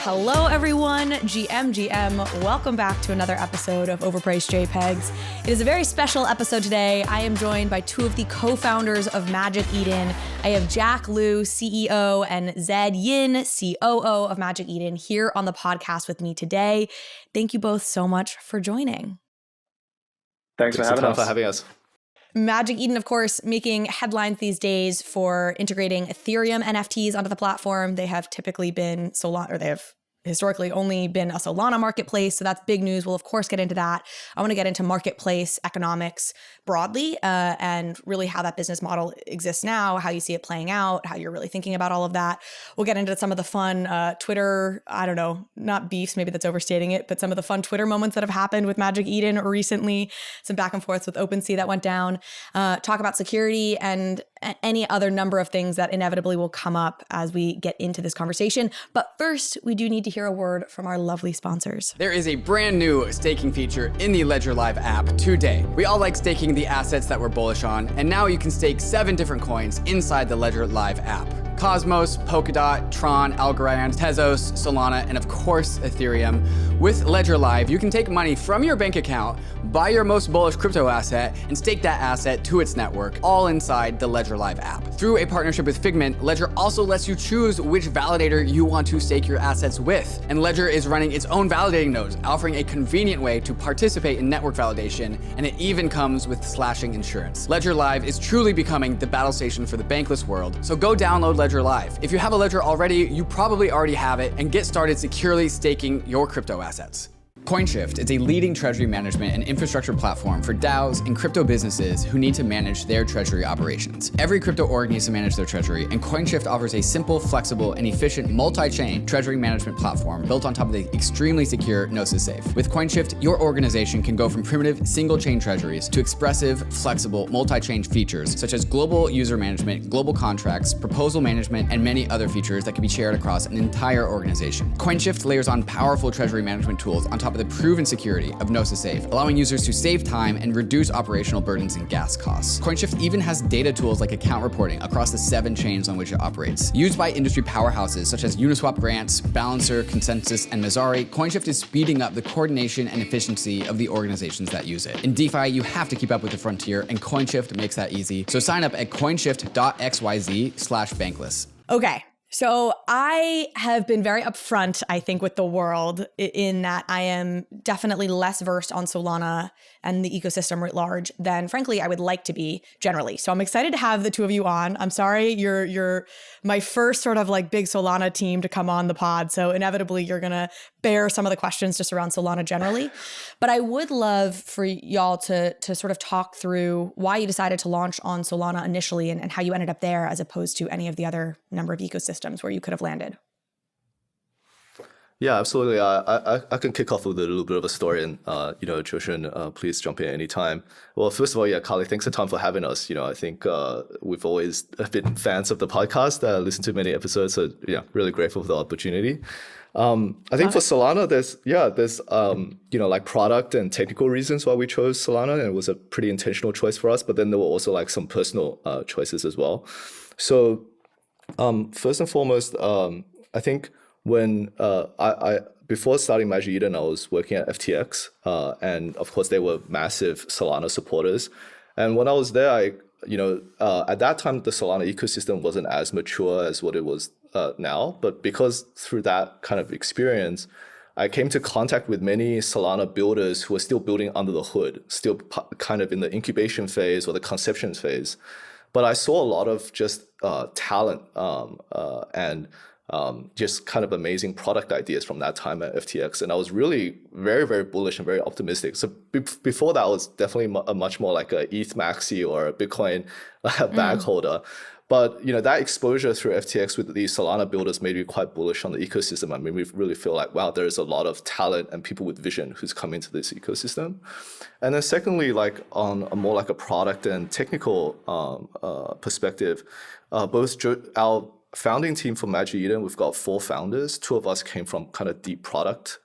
Hello, everyone. GM. Welcome back to another episode of Overpriced JPEGs. It is a very special episode today. I am joined by two of the co-founders of Magic Eden. I have Jack Lu, CEO, and Zedd Yin, COO of Magic Eden, here on the podcast with me today. Thank you both so much for joining. Thanks for having us. Magic Eden, of course, making headlines these days for integrating Ethereum NFTs onto the platform. They have typically been they have historically only been a Solana marketplace. So that's big news. We'll, of course, get into that. I want to get into marketplace economics broadly and really how that business model exists now, how you see it playing out, how you're really thinking about all of that. We'll get into some of the fun Twitter, not beefs, maybe that's overstating it, but some of the fun Twitter moments that have happened with Magic Eden recently, some back and forths with Opensea that went down, talk about security and any other number of things that inevitably will come up as we get into this conversation. But first, we do need to hear a word from our lovely sponsors. There is a brand new staking feature in the Ledger Live app today. We all like staking the assets that we're bullish on, and now you can stake 7 different coins inside the Ledger Live app. Cosmos, Polkadot, Tron, Algorand, Tezos, Solana, and of course, Ethereum. With Ledger Live, you can take money from your bank account, buy your most bullish crypto asset, and stake that asset to its network, all inside the Ledger Live app. Through a partnership with Figment, Ledger also lets you choose which validator you want to stake your assets with. And Ledger is running its own validating nodes, offering a convenient way to participate in network validation, and it even comes with slashing insurance. Ledger Live is truly becoming the battle station for the bankless world, so go download Ledger Live. If you have a Ledger already, you probably already have it, and get started securely staking your crypto assets. COINSHIFT is a leading treasury management and infrastructure platform for DAOs and crypto businesses who need to manage their treasury operations. Every crypto org needs to manage their treasury, and COINSHIFT offers a simple, flexible, and efficient multi-chain treasury management platform built on top of the extremely secure Gnosis Safe. With COINSHIFT, your organization can go from primitive single-chain treasuries to expressive, flexible, multi-chain features such as global user management, global contracts, proposal management, and many other features that can be shared across an entire organization. COINSHIFT layers on powerful treasury management tools on top of the proven security of Gnosis Safe, allowing users to save time and reduce operational burdens and gas costs. COINSHIFT even has data tools like account reporting across the 7 chains on which it operates. Used by industry powerhouses such as Uniswap Grants, Balancer, Consensus, and Messari, COINSHIFT is speeding up the coordination and efficiency of the organizations that use it. In DeFi, you have to keep up with the frontier, and COINSHIFT makes that easy. So sign up at coinshift.xyz/bankless. Okay. So I have been very upfront, I think, with the world in that I am definitely less versed on Solana and the ecosystem writ large than, frankly, I would like to be generally. So I'm excited to have the two of you on. I'm sorry, you're my first sort of like big Solana team to come on the pod. So inevitably, you're going to bear some of the questions just around Solana generally. But I would love for y'all to sort of talk through why you decided to launch on Solana initially and how you ended up there as opposed to any of the other number of ecosystems where you could have landed. Yeah, absolutely. I can kick off with a little bit of a story, and Joshin, please jump in anytime. Well, first of all, yeah, Carly, thanks a ton for having us. I think we've always been fans of the podcast, listened to many episodes, so yeah, really grateful for the opportunity. I think for Solana, there's like product and technical reasons why we chose Solana, and it was a pretty intentional choice for us. But then there were also like some personal choices as well. So first and foremost, I think when I before starting Magic Eden, I was working at FTX, and of course they were massive Solana supporters. And when I was there, at that time the Solana ecosystem wasn't as mature as what it was now. But because through that kind of experience, I came to contact with many Solana builders who are still building under the hood, still kind of in the incubation phase or the conception phase. But I saw a lot of just talent and just kind of amazing product ideas from that time at FTX. And I was really very, very bullish and very optimistic. So before that, I was definitely a much more like a ETH maxi or a Bitcoin bag holder. But that exposure through FTX with these Solana builders made me quite bullish on the ecosystem. I mean, we really feel like, wow, there's a lot of talent and people with vision who's come into this ecosystem. And then secondly, like on a more like a product and technical perspective, our founding team for Magic Eden, we've got 4 founders. 2 of us came from kind of deep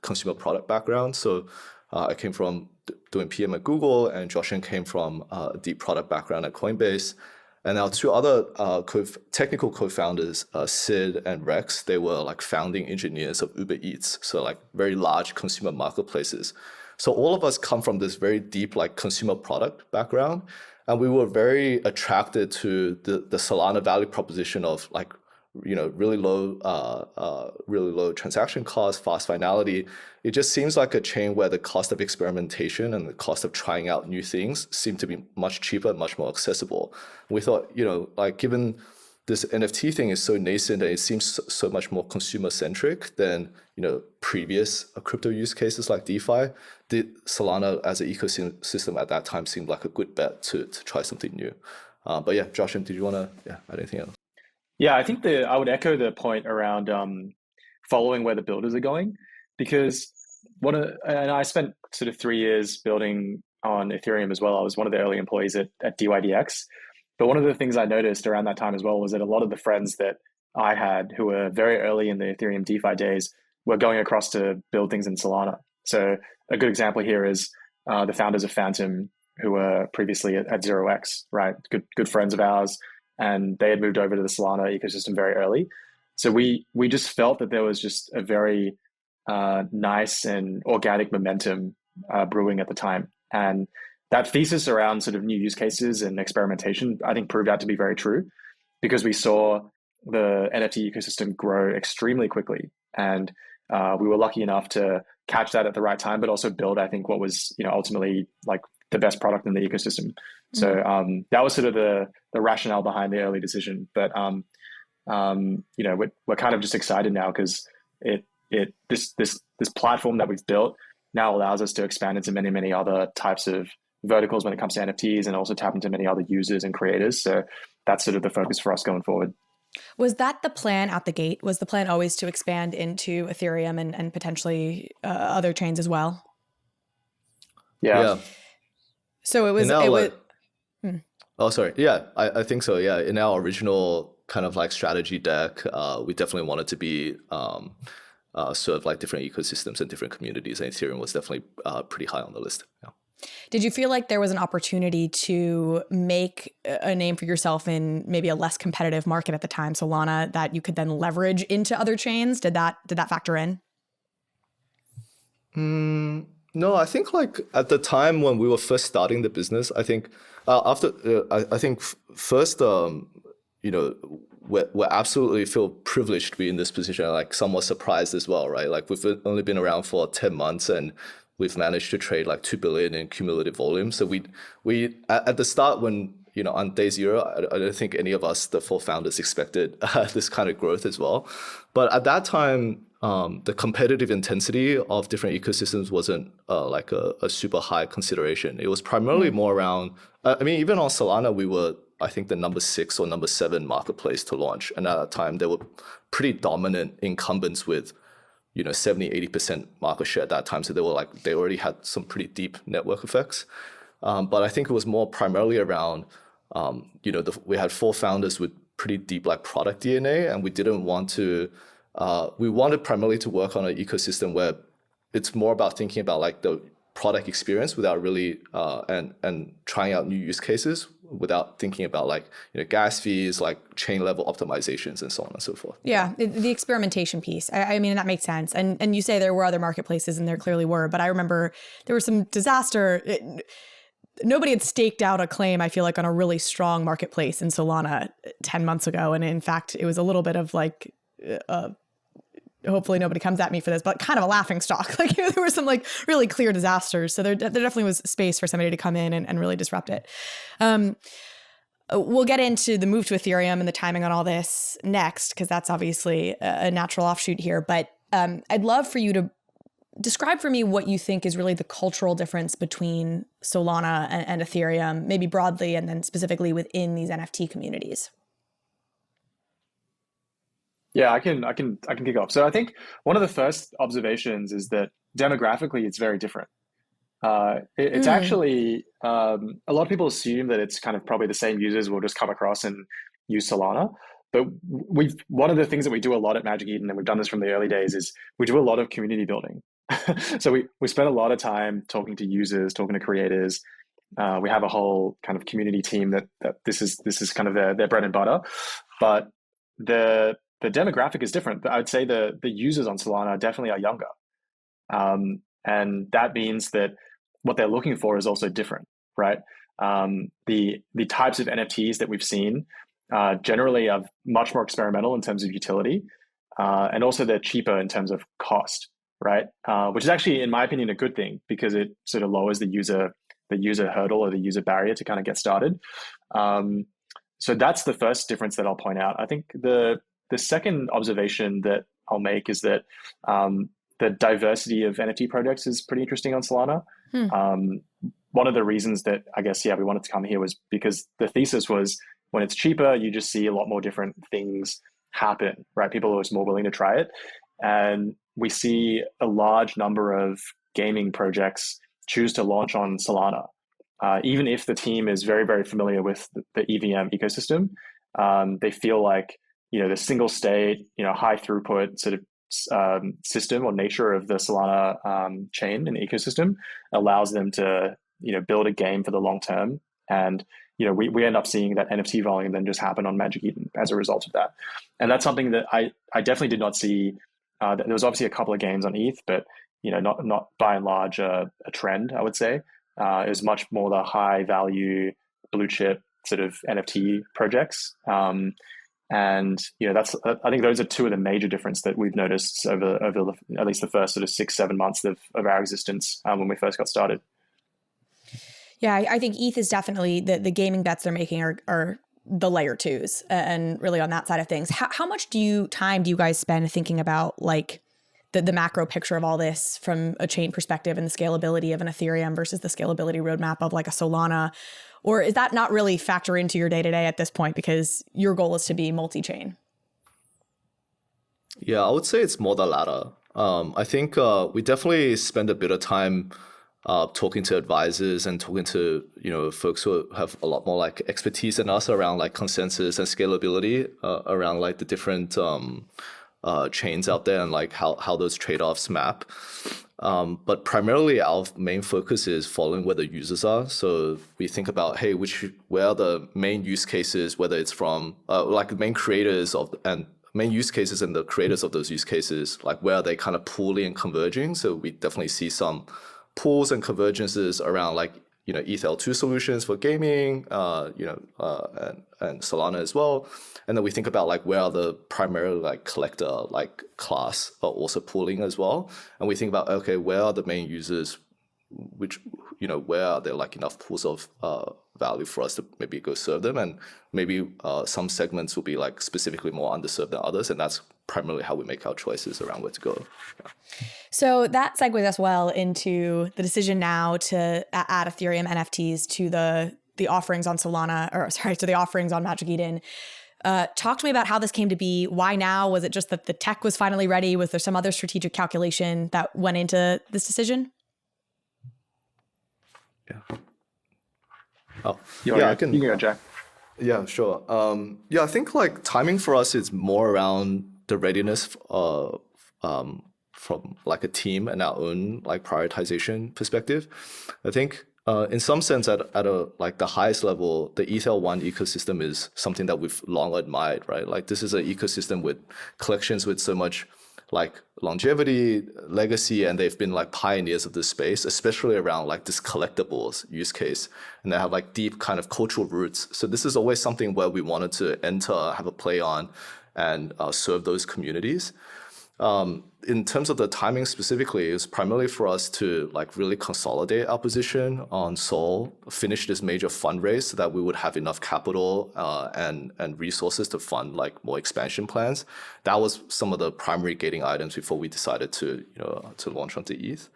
consumer product background. So I came from doing PM at Google, and Joshin came from a deep product background at Coinbase. And our two other technical co-founders, Sid and Rex, they were like founding engineers of Uber Eats, so like very large consumer marketplaces. So all of us come from this very deep like consumer product background, and we were very attracted to the Solana value proposition of like, you know, really low transaction costs, fast finality. It just seems like a chain where the cost of experimentation and the cost of trying out new things seem to be much cheaper, much more accessible. We thought, you know, like given this NFT thing is so nascent and it seems so much more consumer centric than, you know, previous crypto use cases like DeFi, the Solana as an ecosystem at that time seemed like a good bet to try something new. But yeah, Josh, did you want to add anything else? Yeah, I think I would echo the point around following where the builders are going, because and I spent sort of 3 years building on Ethereum as well. I was one of the early employees at DYDX. But one of the things I noticed around that time as well was that a lot of the friends that I had who were very early in the Ethereum DeFi days were going across to build things in Solana. So a good example here is the founders of Phantom, who were previously at 0x, right? Good friends of ours. And they had moved over to the Solana ecosystem very early. So we just felt that there was just a very nice and organic momentum brewing at the time. And that thesis around sort of new use cases and experimentation, I think proved out to be very true, because we saw the NFT ecosystem grow extremely quickly. And we were lucky enough to catch that at the right time, but also build, I think, what was, you know, ultimately like the best product in the ecosystem. So that was sort of the rationale behind the early decision. But you know, we're kind of just excited now because this platform that we've built now allows us to expand into many other types of verticals when it comes to NFTs, and also tap into many other users and creators. So that's sort of the focus for us going forward. Was that the plan out the gate? Was the plan always to expand into Ethereum and potentially other chains as well? Yeah. So it was. Oh, sorry. Yeah, I think so. Yeah, in our original kind of like strategy deck, we definitely wanted to be serve like different ecosystems and different communities, and Ethereum was definitely pretty high on the list. Yeah. Did you feel like there was an opportunity to make a name for yourself in maybe a less competitive market at the time, Solana, that you could then leverage into other chains? Did that factor in? No, I think like at the time when we were first starting the business, I think first, you know, we're absolutely feel privileged to be in this position, like somewhat surprised as well, right? Like we've only been around for 10 months and we've managed to trade like 2 billion in cumulative volume. So we at the start, when, you know, on day zero, I don't think any of us, the 4 founders, expected this kind of growth as well. But at that time, the competitive intensity of different ecosystems wasn't like a super high consideration. It was primarily more around, I mean, even on Solana, we were, I think, the number 6 or number 7 marketplace to launch. And at that time, there were pretty dominant incumbents with, you know, 70-80% market share at that time. So they already had some pretty deep network effects. But I think it was more primarily around, you know, we had 4 founders with pretty deep like product DNA, and we didn't want to, we wanted primarily to work on an ecosystem where it's more about thinking about like the product experience without really, and trying out new use cases without thinking about like, you know, gas fees, like chain level optimizations and so on and so forth. Yeah, the experimentation piece. I mean, that makes sense. And you say there were other marketplaces, and there clearly were, but I remember there was some disaster. Nobody had staked out a claim, I feel like, on a really strong marketplace in Solana 10 months ago. And in fact, it was a little bit of like, hopefully nobody comes at me for this, but kind of a laughing stock. Like there were some like really clear disasters. So there definitely was space for somebody to come in and really disrupt it. We'll get into the move to Ethereum and the timing on all this next, because that's obviously a natural offshoot here. But I'd love for you to describe for me what you think is really the cultural difference between Solana and Ethereum, maybe broadly, and then specifically within these NFT communities. Yeah, I can kick off. So I think one of the first observations is that demographically it's very different. It's actually, a lot of people assume that it's kind of probably the same users will just come across and use Solana. But one of the things that we do a lot at Magic Eden, and we've done this from the early days, is we do a lot of community building. So we spend a lot of time talking to users, talking to creators, We have a whole kind of community team that this is kind of their bread and butter. But the demographic is different. I would say the users on Solana definitely are younger. And that means that what they're looking for is also different, right? The types of NFTs that we've seen generally are much more experimental in terms of utility, and also they're cheaper in terms of cost, right? Which is actually, in my opinion, a good thing because it sort of lowers the user hurdle or the user barrier to kind of get started. So that's the first difference that I'll point out. I think the second observation that I'll make is that the diversity of NFT projects is pretty interesting on Solana. One of the reasons that I guess, we wanted to come here was because the thesis was when it's cheaper, you just see a lot more different things happen, right? People are just more willing to try it. And we see a large number of gaming projects choose to launch on Solana. Even if the team is very, very familiar with the EVM ecosystem, they feel like, the single state, high throughput sort of system or nature of the Solana chain and ecosystem allows them to, build a game for the long term. And, we end up seeing that NFT volume then just happen on Magic Eden as a result of that. And that's something that I definitely did not see. There was obviously a couple of games on ETH, but, not by and large a trend, I would say. It was much more the high value blue chip sort of NFT projects. And that's, I think those are two of the major differences that we've noticed over at least the first sort of 6-7 months of our existence when we first got started. Yeah, I think ETH is definitely the gaming bets they're making are the layer twos and really on that side of things. How much time do you guys spend thinking about like the macro picture of all this from a chain perspective and the scalability of an Ethereum versus the scalability roadmap of like a Solana? Or is that not really factor into your day-to-day at this point because your goal is to be multi-chain? Yeah, I would say it's more the latter. I think we definitely spend a bit of time talking to advisors and talking to folks who have a lot more like expertise than us around like consensus and scalability around like the different chains out there and like how those trade-offs map. But primarily our main focus is following where the users are. So we think about, hey, where are the main use cases, whether it's from like the main creators and main use cases and the creators of those use cases, like where are they kind of pooling and converging. So we definitely see some pools and convergences around like, ETH L2 solutions for gaming, and Solana as well. And then we think about like where are the primary like collector like class are also pooling as well. And we think about, okay, where are the main users, where are there like enough pools of value for us to maybe go serve them. And maybe some segments will be like specifically more underserved than others. And that's primarily how we make our choices around where to go. Yeah. So that segues us well into the decision now to add Ethereum NFTs to the offerings on to the offerings on Magic Eden. Talk to me about how this came to be. Why now? Was it just that the tech was finally ready? Was there some other strategic calculation that went into this decision? Yeah. You can go, Jack. Yeah, sure. I think like timing for us is more around the readiness from like a team and our own like prioritization perspective. I think in some sense at a like the highest level, the ETH1 ecosystem is something that we've long admired, right? Like this is an ecosystem with collections with so much like longevity, legacy, and they've been like pioneers of this space, especially around like this collectibles use case. And they have like deep kind of cultural roots. So this is always something where we wanted to enter, have a play on, and serve those communities. In terms of the timing specifically, it was primarily for us to like really consolidate our position on Sol, finish this major fundraise so that we would have enough capital and resources to fund like more expansion plans. That was some of the primary gating items before we decided to launch onto ETH.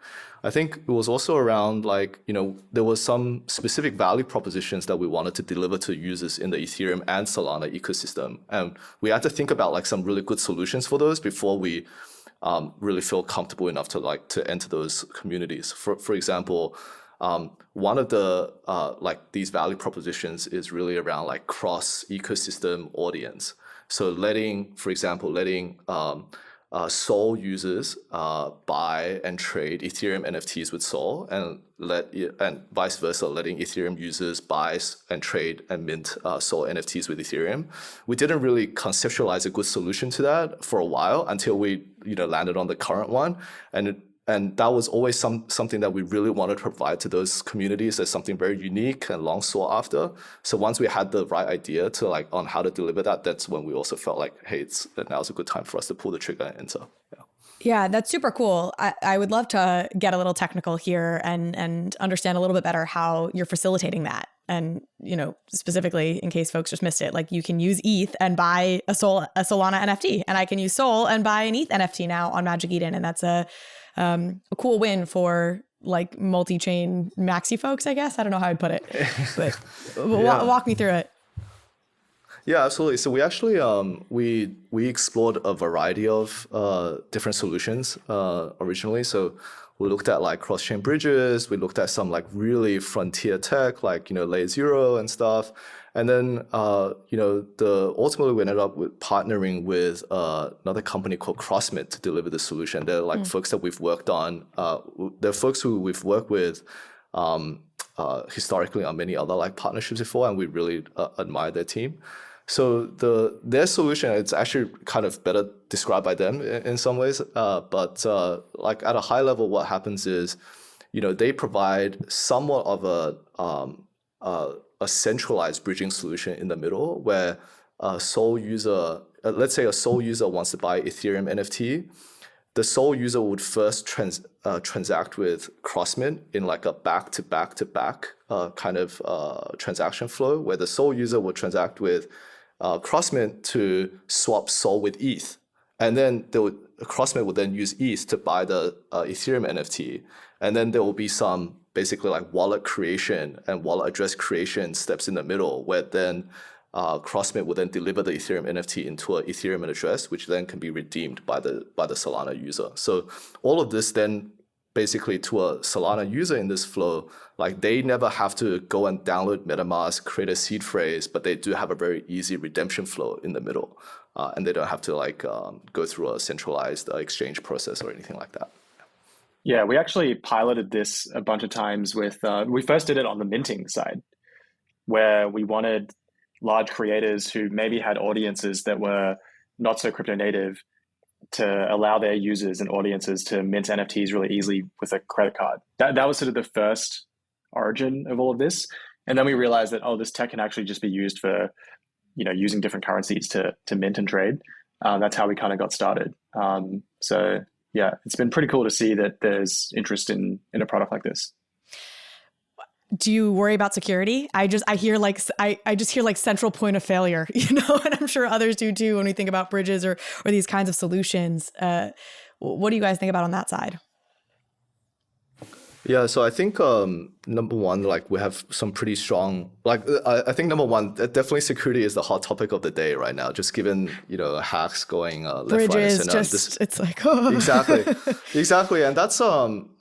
I think it was also around like, there was some specific value propositions that we wanted to deliver to users in the Ethereum and Solana ecosystem. And we had to think about like some really good solutions for those before we really feel comfortable enough to enter those communities. For example, one of the like these value propositions is really around like cross ecosystem audience. So letting Sol users buy and trade Ethereum NFTs with Sol, and vice versa, letting Ethereum users buy and trade and mint Sol NFTs with Ethereum. We didn't really conceptualize a good solution to that for a while until we landed on the current one, and that was always something that we really wanted to provide to those communities as something very unique and long sought after. So once we had the right idea to on how to deliver that, that's when we also felt like, hey, now's a good time for us to pull the trigger and enter. Yeah, that's super cool. I would love to get a little technical here and understand a little bit better how you're facilitating that. And, specifically in case folks just missed it, like you can use ETH and buy a Solana NFT, and I can use Sol and buy an ETH NFT now on Magic Eden. And that's a cool win for like multi-chain maxi folks, I guess. I don't know how I'd put it, but walk me through it. Yeah, absolutely. So we actually we explored a variety of different solutions originally. So we looked at like cross-chain bridges. We looked at some like really frontier tech, like Layer 0 and stuff. And then ultimately we ended up partnering with another company called CrossMint to deliver the solution. They're like folks that we've worked on. They're folks who we've worked with historically on many other like partnerships before, and we really admire their team. So their solution, it's actually kind of better described by them in some ways. But like at a high level, what happens is, they provide somewhat of a centralized bridging solution in the middle where a Sol user, let's say a Sol user wants to buy Ethereum NFT. The Sol user would first transact with CrossMint in like a back-to-back-to-back kind of transaction flow, where the Sol user would transact with CrossMint to swap Sol with ETH. And then CrossMint would then use ETH to buy the Ethereum NFT. And then there will be some basically like wallet creation and wallet address creation steps in the middle, where then CrossMint will then deliver the Ethereum NFT into an Ethereum address, which then can be redeemed by the Solana user. So all of this then basically to a Solana user in this flow, like they never have to go and download MetaMask, create a seed phrase, but they do have a very easy redemption flow in the middle. And they don't have to like go through a centralized exchange process or anything like that. Yeah, we actually piloted this a bunch of times with, we first did it on the minting side, where we wanted large creators who maybe had audiences that were not so crypto native to allow their users and audiences to mint NFTs really easily with a credit card. That was sort of the first origin of all of this. And then we realized that, this tech can actually just be used for, using different currencies to mint and trade. That's how we kind of got started. So yeah, it's been pretty cool to see that there's interest in a product like this. Do you worry about security? I just hear like central point of failure, and I'm sure others do too when we think about bridges or these kinds of solutions. What do you guys think about on that side? Yeah, so I think number one, like we have some pretty strong, I think number one, definitely security is the hot topic of the day right now, just given, hacks going left, bridges, right, and center. It's like, oh. Exactly. And that's,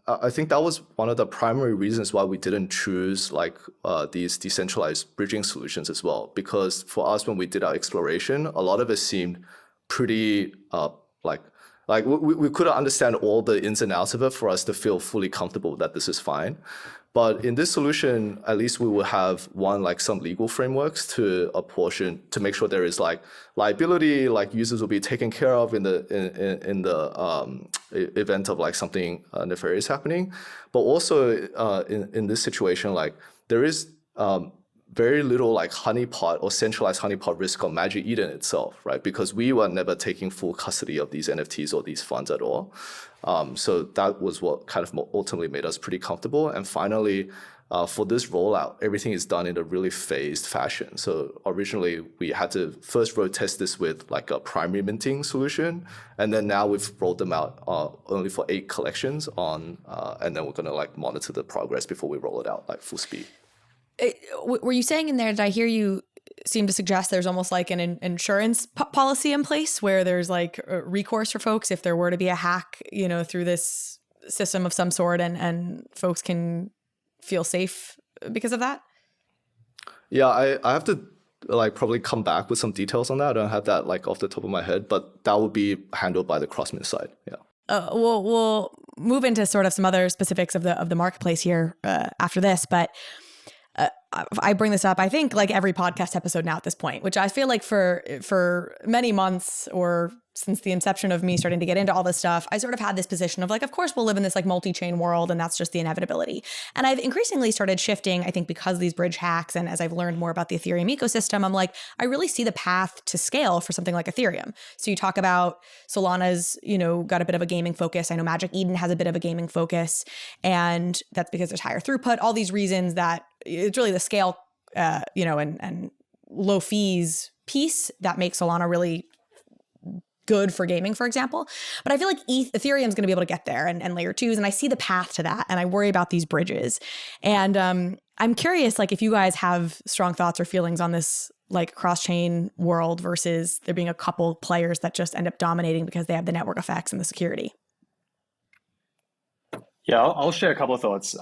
I think that was one of the primary reasons why we didn't choose like these decentralized bridging solutions as well. Because for us, when we did our exploration, a lot of it seemed pretty like we couldn't understand all the ins and outs of it for us to feel fully comfortable that this is fine. But in this solution, at least we will have like some legal frameworks to apportion to make sure there is like liability, like users will be taken care of in the event of like something nefarious happening. But also in this situation, like there is very little like honeypot or centralized honeypot risk on Magic Eden itself, right? Because we were never taking full custody of these NFTs or these funds at all. So that was what kind of ultimately made us pretty comfortable. And finally, for this rollout, everything is done in a really phased fashion. So originally we had to first road test this with like a primary minting solution. And then now we've rolled them out only for 8 collections and then we're gonna like monitor the progress before we roll it out like full speed. Were you saying in there, did I hear you seem to suggest there's almost like an insurance policy in place where there's like recourse for folks if there were to be a hack, through this system of some sort and folks can feel safe because of that? Yeah, I have to like probably come back with some details on that. I don't have that like off the top of my head, but that would be handled by the Crossmint side. Yeah. We'll move into sort of some other specifics of the marketplace here after this, but I bring this up, I think, like every podcast episode now at this point, which I feel like for many months or since the inception of me starting to get into all this stuff, I sort of had this position of like, of course, we'll live in this like multi-chain world and that's just the inevitability. And I've increasingly started shifting, I think, because of these bridge hacks. And as I've learned more about the Ethereum ecosystem, I'm like, I really see the path to scale for something like Ethereum. So you talk about Solana's, got a bit of a gaming focus. I know Magic Eden has a bit of a gaming focus, and that's because there's higher throughput, all these reasons that it's really the scale, and low fees piece that makes Solana really good for gaming, for example. But I feel like Ethereum is going to be able to get there and layer twos. And I see the path to that. And I worry about these bridges. And I'm curious, like, if you guys have strong thoughts or feelings on this, like, cross-chain world versus there being a couple players that just end up dominating because they have the network effects and the security. Yeah, I'll share a couple of thoughts.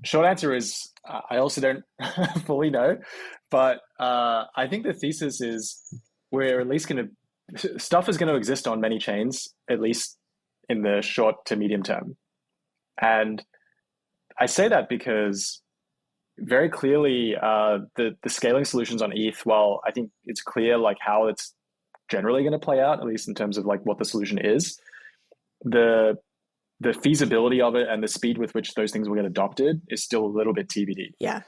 Short answer is I also don't fully know. But I think the thesis is we're at least going to stuff is going to exist on many chains, at least in the short to medium term. And I say that because very clearly the scaling solutions on ETH, while I think it's clear like how it's generally going to play out, at least in terms of like what the solution is, the feasibility of it and the speed with which those things will get adopted is still a little bit TBD. Yeah.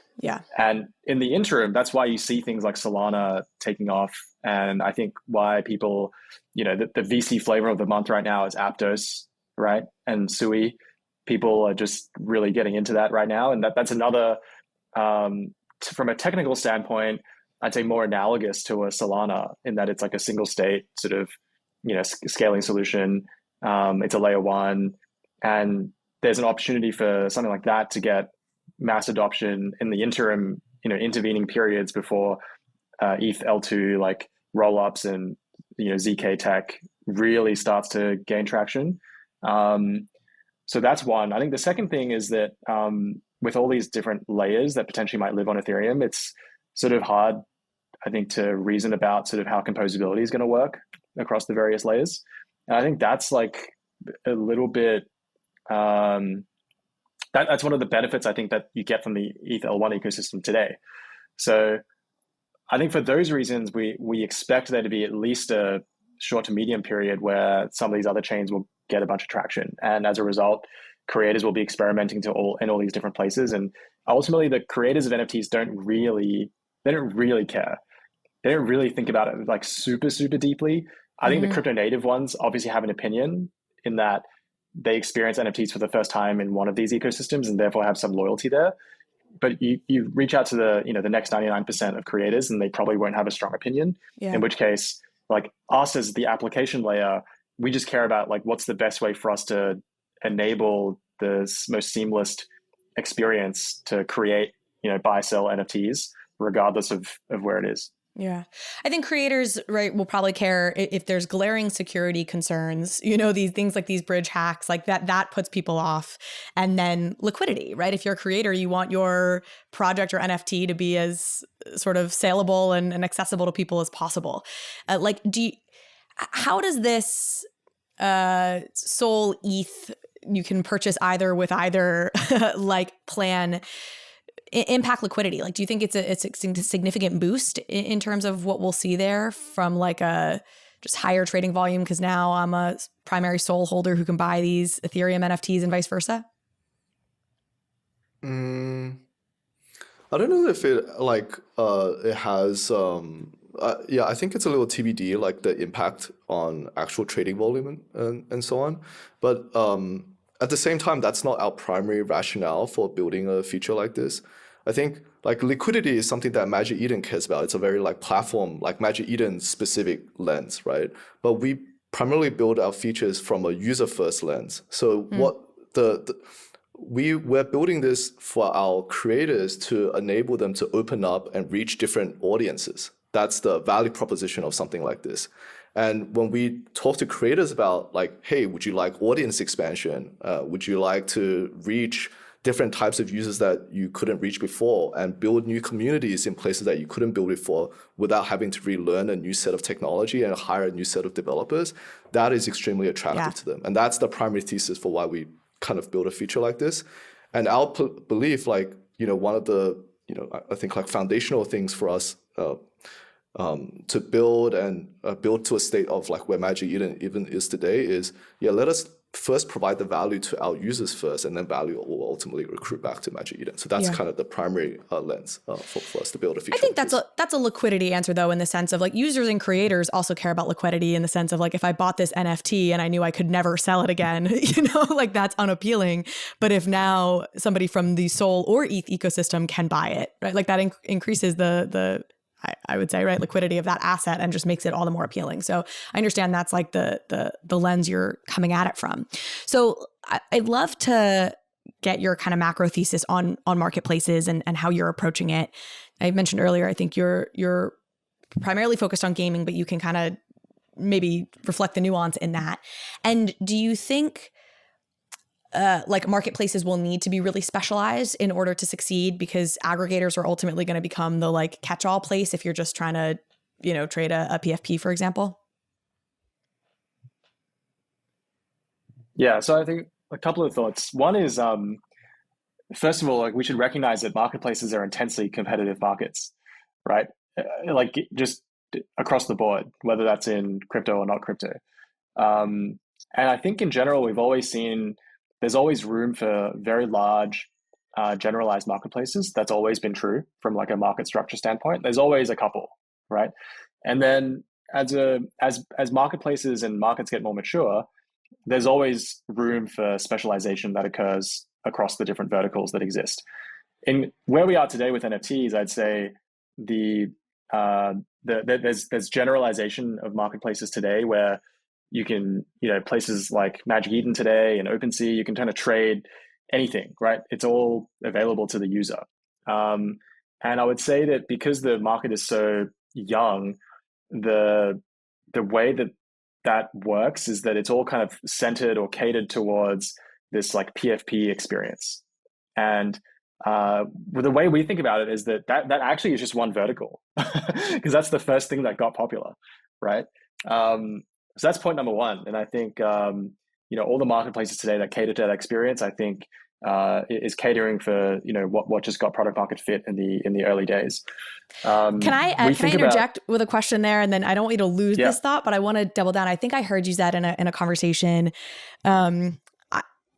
And in the interim, that's why you see things like Solana taking off. And I think why people, the VC flavor of the month right now is Aptos, right? And Sui. People are just really getting into that right now. And that's another, from a technical standpoint, I'd say more analogous to a Solana in that it's like a single state sort of, scaling solution. It's a layer one. And there's an opportunity for something like that to get mass adoption in the interim, intervening periods before ETH L2 like roll-ups and ZK tech really starts to gain traction. So that's one. I think the second thing is that with all these different layers that potentially might live on Ethereum, it's sort of hard, I think, to reason about sort of how composability is going to work across the various layers. And I think that's like a little bit that's one of the benefits I think that you get from the ETH L1 ecosystem today. So I think for those reasons, we expect there to be at least a short to medium period where some of these other chains will get a bunch of traction. And as a result, creators will be experimenting in all these different places. And ultimately the creators of NFTs don't really care. They don't really think about it like super, super deeply. I think the crypto native ones obviously have an opinion in that they experience NFTs for the first time in one of these ecosystems and therefore have some loyalty there. But you reach out to the next 99% of creators and they probably won't have a strong opinion. Yeah. In which case, like us as the application layer, we just care about like what's the best way for us to enable the most seamless experience to create, buy, sell NFTs, regardless of where it is. Yeah. I think creators, right, will probably care if there's glaring security concerns, these things like these bridge hacks, like that puts people off. And then liquidity, right? If you're a creator, you want your project or NFT to be as sort of saleable and accessible to people as possible. How does this Sol ETH, you can purchase either with either like plan impact liquidity? Like, do you think it's a significant boost in terms of what we'll see there from like a just higher trading volume? Because now I'm a primary Sol holder who can buy these Ethereum NFTs and vice versa. I don't know if it it has. I think it's a little TBD, like the impact on actual trading volume and so on. But at the same time, that's not our primary rationale for building a feature like this. I think like liquidity is something that Magic Eden cares about. It's a very like platform, like Magic Eden specific lens, right? But we primarily build our features from a user first lens. So we're building this for our creators to enable them to open up and reach different audiences. That's the value proposition of something like this. And when we talk to creators about like, hey, would you like audience expansion? Would you like to reach different types of users that you couldn't reach before and build new communities in places that you couldn't build before without having to relearn a new set of technology and hire a new set of developers, that is extremely attractive to them. And that's the primary thesis for why we kind of build a feature like this. And our belief, like, one of the, I think like foundational things for us to build to a state of like where Magic Eden even is today is, let us first provide the value to our users first, and then value will ultimately recruit back to Magic Eden. So that's kind of the primary lens for us to build a feature. I think that's a liquidity answer though, in the sense of like users and creators also care about liquidity in the sense of like, if I bought this NFT and I knew I could never sell it again, like that's unappealing. But if now somebody from the Sol or ETH ecosystem can buy it, right? Like that increases the I would say, right, liquidity of that asset and just makes it all the more appealing. So I understand that's like the lens you're coming at it from. So I'd love to get your kind of macro thesis on marketplaces and how you're approaching it. I mentioned earlier, I think you're primarily focused on gaming, but you can kind of maybe reflect the nuance in that. And do you think like marketplaces will need to be really specialized in order to succeed, because aggregators are ultimately going to become the like catch-all place if you're just trying to, trade a PFP, for example? Yeah, so I think a couple of thoughts. One is, first of all, like we should recognize that marketplaces are intensely competitive markets, right? Like just across the board, whether that's in crypto or not crypto. And I think in general, we've always seen there's always room for very large, generalized marketplaces. That's always been true from like a market structure standpoint. There's always a couple, right? And then as marketplaces and markets get more mature, there's always room for specialization that occurs across the different verticals that exist. In where we are today with NFTs, I'd say there's generalization of marketplaces today where you can, places like Magic Eden today and Opensea, you can kind of trade anything, right? It's all available to the user. And I would say that because the market is so young, the way that works is that it's all kind of centered or catered towards this like PFP experience. And the way we think about it is that actually is just one vertical, because that's the first thing that got popular, right? So that's point number one. And I think, all the marketplaces today that cater to that experience, I think is catering for, what just got product market fit in the early days. Can I interject with a question there? And then I don't want you to lose this thought, but I want to double down. I think I heard you said in a conversation,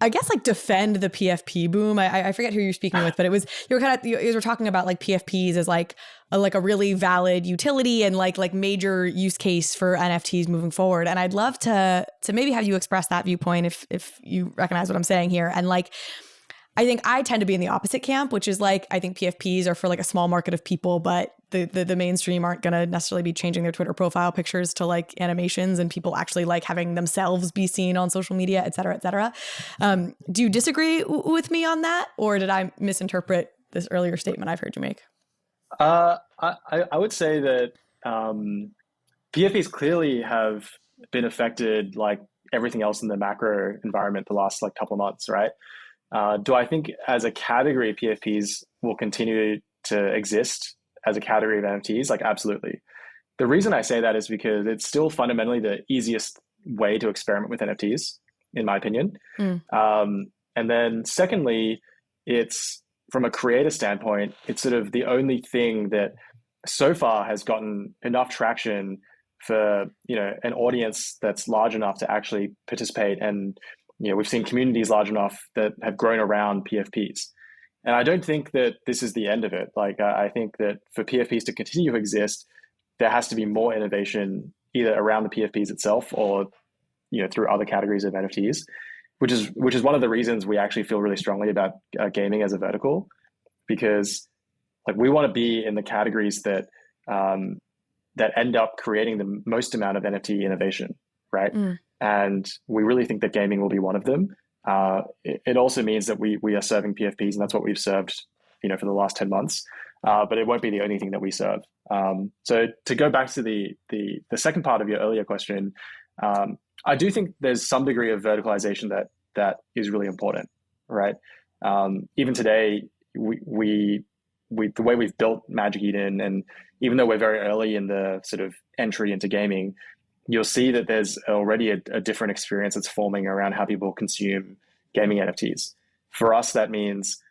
I guess like defend the PFP boom. I forget who you're speaking with, but you were talking about like PFPs as like a really valid utility and like major use case for NFTs moving forward. And I'd love to maybe have you express that viewpoint if you recognize what I'm saying here. And like, I think I tend to be in the opposite camp, which is like, I think PFPs are for like a small market of people, but the mainstream aren't going to necessarily be changing their Twitter profile pictures to like animations, and people actually like having themselves be seen on social media, et cetera, et cetera. Do you disagree with me on that? Or did I misinterpret this earlier statement I've heard you make? I would say that PFPs clearly have been affected like everything else in the macro environment the last like couple of months, right? Do I think as a category, PFPs will continue to exist as a category of NFTs? Like, absolutely. The reason I say that is because it's still fundamentally the easiest way to experiment with NFTs, in my opinion. And then secondly, it's from a creator standpoint, it's sort of the only thing that so far has gotten enough traction for, an audience that's large enough to actually participate. And we've seen communities large enough that have grown around PFPs. And I don't think that this is the end of it. Like, I think that for PFPs to continue to exist, there has to be more innovation either around the PFPs itself or, through other categories of NFTs, which is one of the reasons we actually feel really strongly about gaming as a vertical, because like we want to be in the categories that that end up creating the most amount of NFT innovation, right? And we really think that gaming will be one of them. It also means that we are serving PFPs, and that's what we've served, for the last 10 months. But it won't be the only thing that we serve. So to go back to the second part of your earlier question, I do think there's some degree of verticalization that is really important, right? Even today, we the way we've built Magic Eden, and even though we're very early in the sort of entry into gaming, you'll see that there's already a different experience that's forming around how people consume gaming NFTs. For us, that means,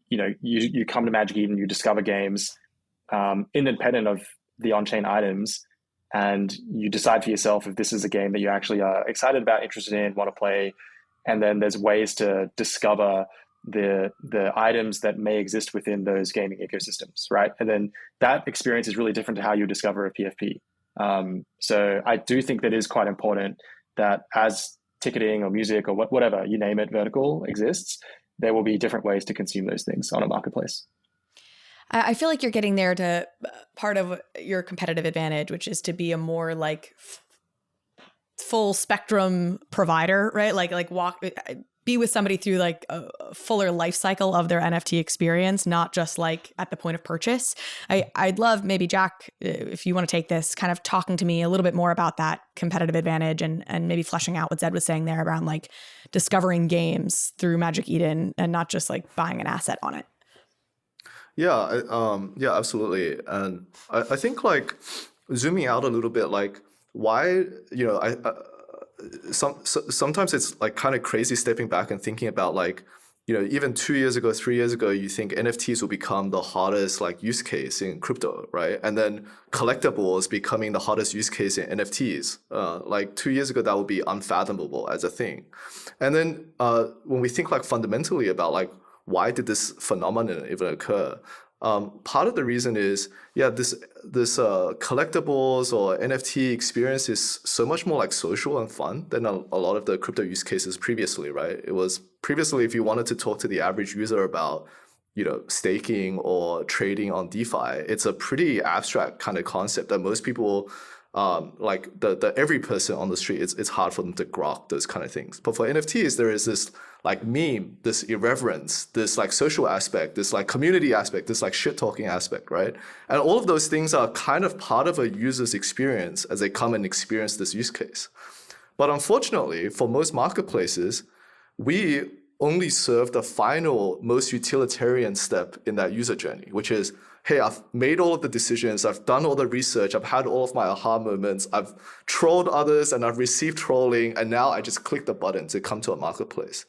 you come to Magic Eden, you discover games independent of the on-chain items, and you decide for yourself if this is a game that you actually are excited about, interested in, want to play. And then there's ways to discover the items that may exist within those gaming ecosystems, right? And then that experience is really different to how you discover a PFP. So I do think that is quite important that as ticketing or music or whatever, you name it, vertical exists, there will be different ways to consume those things on a marketplace. I feel like you're getting there to part of your competitive advantage, which is to be a more like full spectrum provider, right? Like be with somebody through like a fuller life cycle of their NFT experience, not just like at the point of purchase. I'd love maybe Jack, if you want to take this, kind of talking to me a little bit more about that competitive advantage and maybe fleshing out what Zedd was saying there around like discovering games through Magic Eden and not just like buying an asset on it. Yeah, yeah, absolutely. And I think like zooming out a little bit, like why, sometimes it's like kind of crazy stepping back and thinking about like, even 2 years ago, 3 years ago, you think NFTs will become the hottest like use case in crypto, right? And then collectibles becoming the hottest use case in NFTs. Like 2 years ago, that would be unfathomable as a thing. And then when we think like fundamentally about like, why did this phenomenon even occur? Part of the reason is, this collectibles or NFT experience is so much more like social and fun than a lot of the crypto use cases previously, right? It was previously, if you wanted to talk to the average user about, staking or trading on DeFi, it's a pretty abstract kind of concept that most people, like the every person on the street, it's hard for them to grok those kind of things. But for NFTs, there is this like meme, this irreverence, this like social aspect, this like community aspect, this like shit talking aspect, right? And all of those things are kind of part of a user's experience as they come and experience this use case. But unfortunately, for most marketplaces, we only serve the final, most utilitarian step in that user journey, which is, hey, I've made all of the decisions, I've done all the research, I've had all of my aha moments, I've trolled others and I've received trolling, and now I just click the button to come to a marketplace.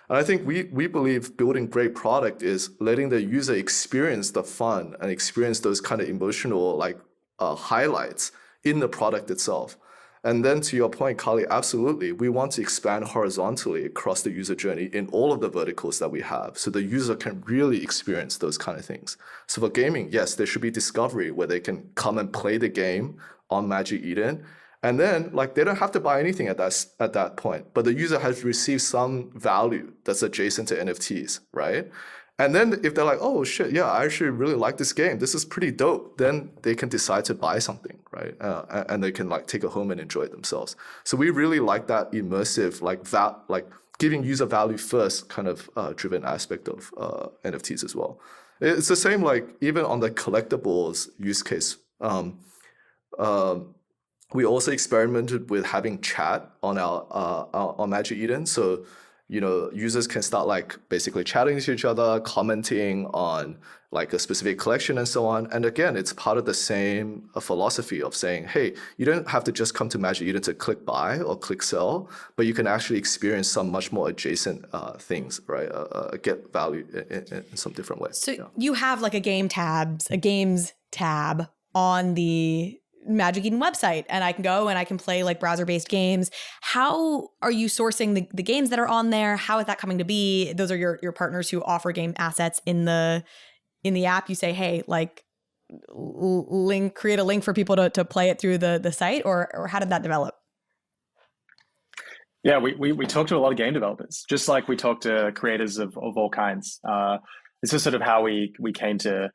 And I think we believe building great product is letting the user experience the fun and experience those kind of emotional like highlights in the product itself. And then to your point, Kali, absolutely, we want to expand horizontally across the user journey in all of the verticals that we have, so the user can really experience those kind of things. So for gaming, yes, there should be discovery where they can come and play the game on Magic Eden. And then like they don't have to buy anything at that point, but the user has received some value that's adjacent to NFTs, right? And then if they're like, oh shit, yeah, I actually really like this game, this is pretty dope, then they can decide to buy something, right? And they can like take it home and enjoy it themselves. So we really like that immersive, like giving user value first kind of driven aspect of NFTs as well. It's the same like even on the collectibles use case. We also experimented with having chat on on Magic Eden. So, users can start like basically chatting to each other, commenting on like a specific collection and so on. And again, it's part of the same philosophy of saying, hey, you don't have to just come to Magic Eden to click buy or click sell, but you can actually experience some much more adjacent things, right? Get value in some different ways. So you have like a games tab on the Magic Eden website, and I can go and I can play like browser-based games. How are you sourcing the games that are on there? How is that coming to be? Those are your partners who offer game assets in the app. You say, hey, like create a link for people to play it through the site, or how did that develop? Yeah, we talk to a lot of game developers, just like we talk to creators of all kinds. This is sort of how we came to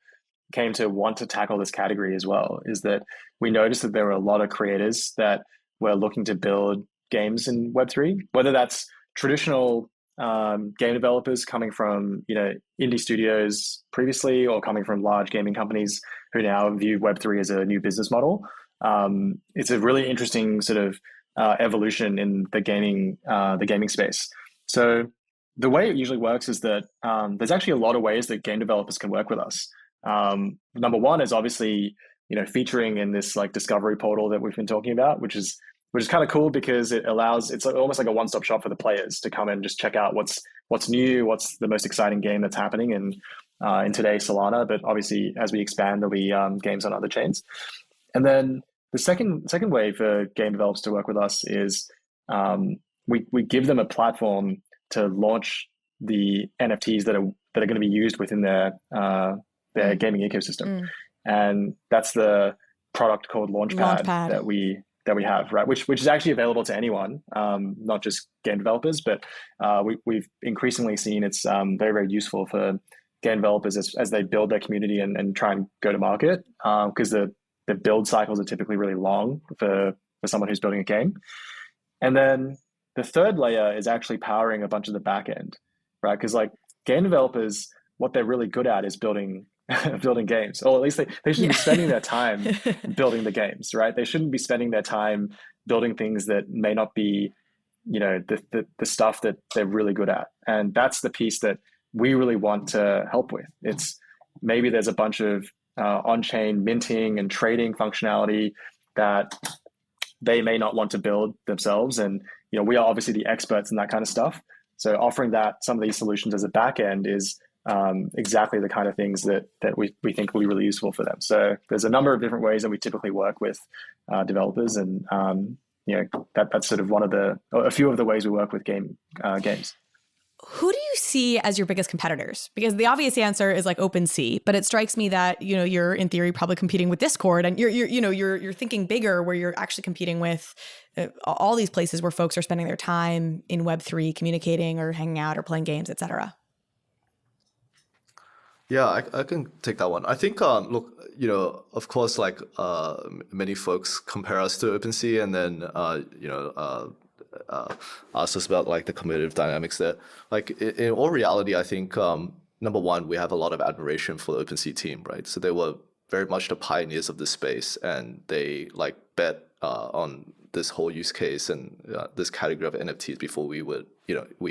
want to tackle this category as well, is that we noticed that there were a lot of creators that were looking to build games in Web3, whether that's traditional game developers coming from indie studios previously, or coming from large gaming companies who now view Web3 as a new business model. It's a really interesting sort of evolution in the gaming space. So the way it usually works is that there's actually a lot of ways that game developers can work with us. Number one is obviously, featuring in this like discovery portal that we've been talking about, which is kind of cool because it's almost like a one-stop shop for the players to come and just check out what's new, what's the most exciting game that's happening in today's Solana. But obviously, as we expand, there'll be games on other chains. And then the second way for game developers to work with us is we give them a platform to launch the NFTs that are going to be used within their gaming ecosystem, and that's the product called Launchpad. that we have, right? Which is actually available to anyone, not just game developers, but we've increasingly seen it's very, very useful for game developers as they build their community and try and go to market, because the build cycles are typically really long for someone who's building a game. And then the third layer is actually powering a bunch of the back end, right? Because like game developers, what they're really good at is building games, or at least they should be spending their time building the games, right? They shouldn't be spending their time building things that may not be, the stuff that they're really good at. And that's the piece that we really want to help with. It's maybe there's a bunch of on-chain minting and trading functionality that they may not want to build themselves. And, we are obviously the experts in that kind of stuff. So offering some of these solutions as a back end is exactly the kind of things that we think will be really useful for them. So there's a number of different ways that we typically work with developers, and that's sort of a few of the ways we work with games. Who do you see as your biggest competitors? Because the obvious answer is like Opensea, but it strikes me that you're in theory probably competing with Discord, and you're thinking bigger, where you're actually competing with all these places where folks are spending their time in Web3 communicating or hanging out or playing games, etc. Yeah, I can take that one. I think, look, of course, like many folks compare us to Opensea, and then, ask us about like the competitive dynamics there. Like in all reality, I think, number one, we have a lot of admiration for the Opensea team, right? So they were very much the pioneers of this space, and they like bet on this whole use case and this category of NFTs before we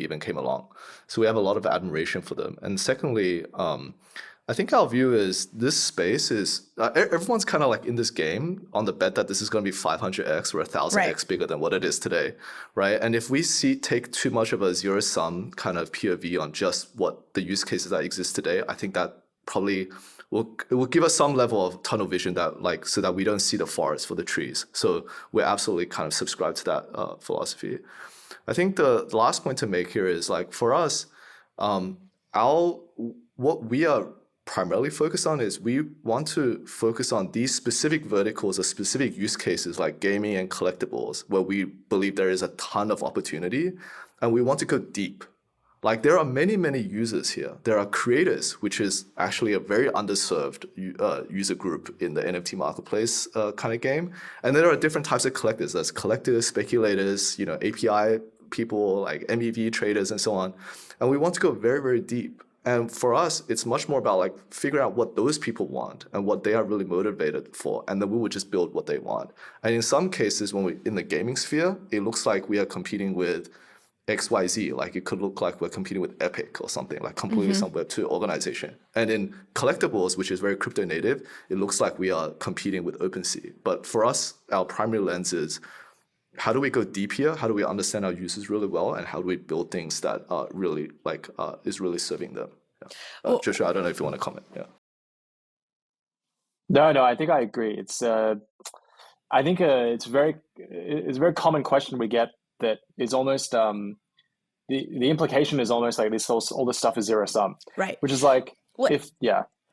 even came along. So we have a lot of admiration for them. And secondly, I think our view is this space is, everyone's kind of like in this game on the bet that this is going to be 500x or 1,000x bigger than what it is today, right? And if we take too much of a zero-sum kind of POV on just what the use cases that exist today, I think that probably it will give us some level of tunnel vision so that we don't see the forest for the trees. So we're absolutely kind of subscribed to that philosophy. I think the last point to make here is like for us, what we are primarily focused on is we want to focus on these specific verticals or specific use cases like gaming and collectibles, where we believe there is a ton of opportunity, and we want to go deep. Like there are many, many users here. There are creators, which is actually a very underserved user group in the NFT marketplace kind of game. And there are different types of collectors. There's collectors, speculators, API people, like MEV traders and so on. And we want to go very, very deep. And for us, it's much more about like figuring out what those people want and what they are really motivated for. And then we would just build what they want. And in some cases, when we're in the gaming sphere, it looks like we are competing with XYZ. Like it could look like we're competing with Epic or something, like completely some Web2 organization. And in collectibles, which is very crypto native, it looks like we are competing with OpenSea. But for us, our primary lens is how do we go deep here? How do we understand our users really well? And how do we build things that are really is really serving them? Yeah. Joshua, I don't know if you want to comment. Yeah. No, I think I agree. It's I think it's a very common question we get that is almost the implication is almost like all this stuff is zero sum, right? Which is like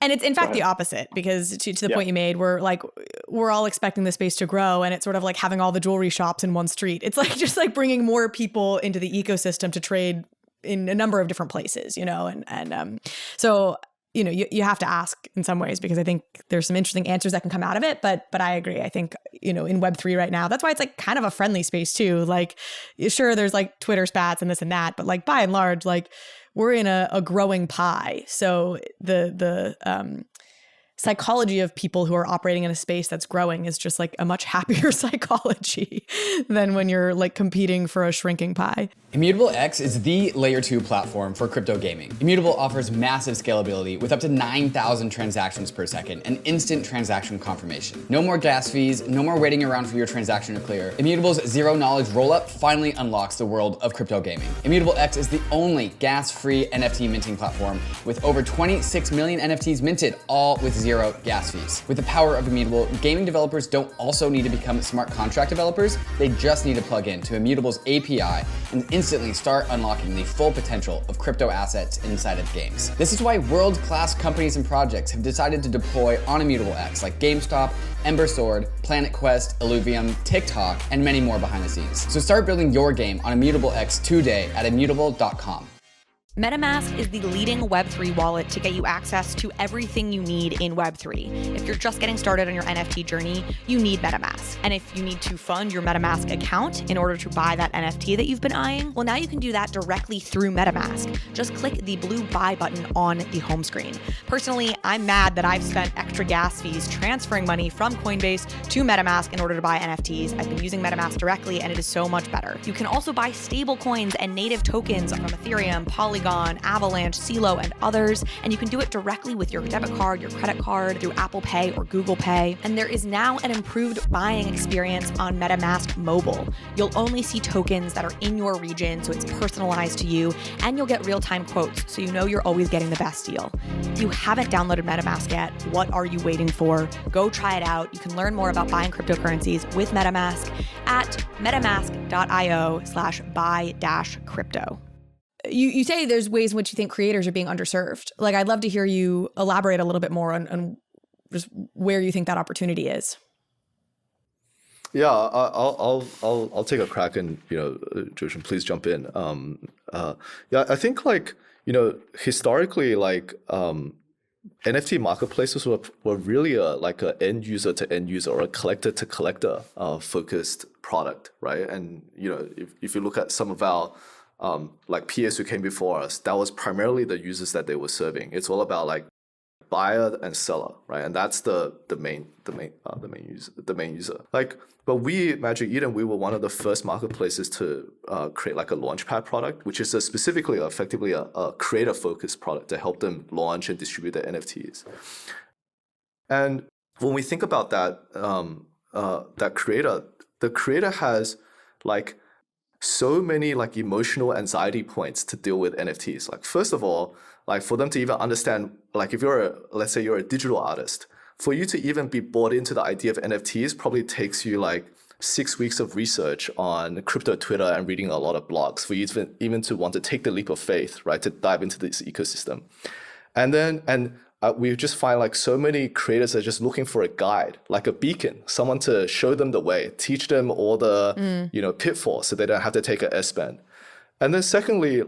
And it's in fact the opposite, because to the point you made, we're all expecting the space to grow, and it's sort of like having all the jewelry shops in one street. It's like just like bringing more people into the ecosystem to trade in a number of different places, so you have to ask in some ways, because I think there's some interesting answers that can come out of it. But I agree. I think, in Web3 right now, that's why it's like kind of a friendly space too. Like, sure, there's like Twitter spats and this and that, but like by and large, like we're in a growing pie. So the psychology of people who are operating in a space that's growing is just like a much happier psychology than when you're like competing for a shrinking pie. Immutable X is the layer 2 platform for crypto gaming. Immutable offers massive scalability with up to 9,000 transactions per second and instant transaction confirmation. No more gas fees, no more waiting around for your transaction to clear. Immutable's zero knowledge rollup finally unlocks the world of crypto gaming. Immutable X is the only gas-free NFT minting platform with over 26 million NFTs minted, all with zero gas fees. With the power of Immutable, gaming developers don't also need to become smart contract developers. They just need to plug in to Immutable's API and instantly start unlocking the full potential of crypto assets inside of games. This is why world-class companies and projects have decided to deploy on Immutable X, like GameStop, Ember Sword, Planet Quest, Illuvium, TikTok, and many more behind the scenes. So start building your game on Immutable X today at immutable.com. MetaMask is the leading Web3 wallet to get you access to everything you need in Web3. If you're just getting started on your NFT journey, you need MetaMask. And if you need to fund your MetaMask account in order to buy that NFT that you've been eyeing, well, now you can do that directly through MetaMask. Just click the blue buy button on the home screen. Personally, I'm mad that I've spent extra gas fees transferring money from Coinbase to MetaMask in order to buy NFTs. I've been using MetaMask directly, and it is so much better. You can also buy stable coins and native tokens from Ethereum, Polygon, Avalanche, CeeLo, and others, and you can do it directly with your debit card, your credit card, through Apple Pay or Google Pay. And there is now an improved buying experience on MetaMask Mobile. You'll only see tokens that are in your region, so it's personalized to you, and you'll get real-time quotes, so you know you're always getting the best deal. If you haven't downloaded MetaMask yet, what are you waiting for? Go try it out. You can learn more about buying cryptocurrencies with MetaMask at metamask.io/buy-crypto. You say there's ways in which you think creators are being underserved. Like, I'd love to hear you elaborate a little bit more on just where you think that opportunity is. Yeah, I'll take a crack, and Joshin, please jump in. Yeah, I think historically NFT marketplaces were really like an end user to end user or a collector to collector focused product, right? And if you look at some of our peers who came before us, that was primarily the users that they were serving. It's all about like buyer and seller, right? And that's the main user. But we, Magic Eden, we were one of the first marketplaces to create like a Launchpad product, which is effectively a creator focused product to help them launch and distribute their NFTs. And when we think about that, the creator has like so many like emotional anxiety points to deal with NFTs. Like, first of all, like for them to even understand, like if let's say you're a digital artist, for you to even be bought into the idea of NFTs probably takes you like 6 weeks of research on crypto Twitter and reading a lot of blogs for you to even to want to take the leap of faith, right? To dive into this ecosystem. We just find like so many creators are just looking for a guide, like a beacon, someone to show them the way, teach them all the pitfalls so they don't have to take an S-bend. And then secondly,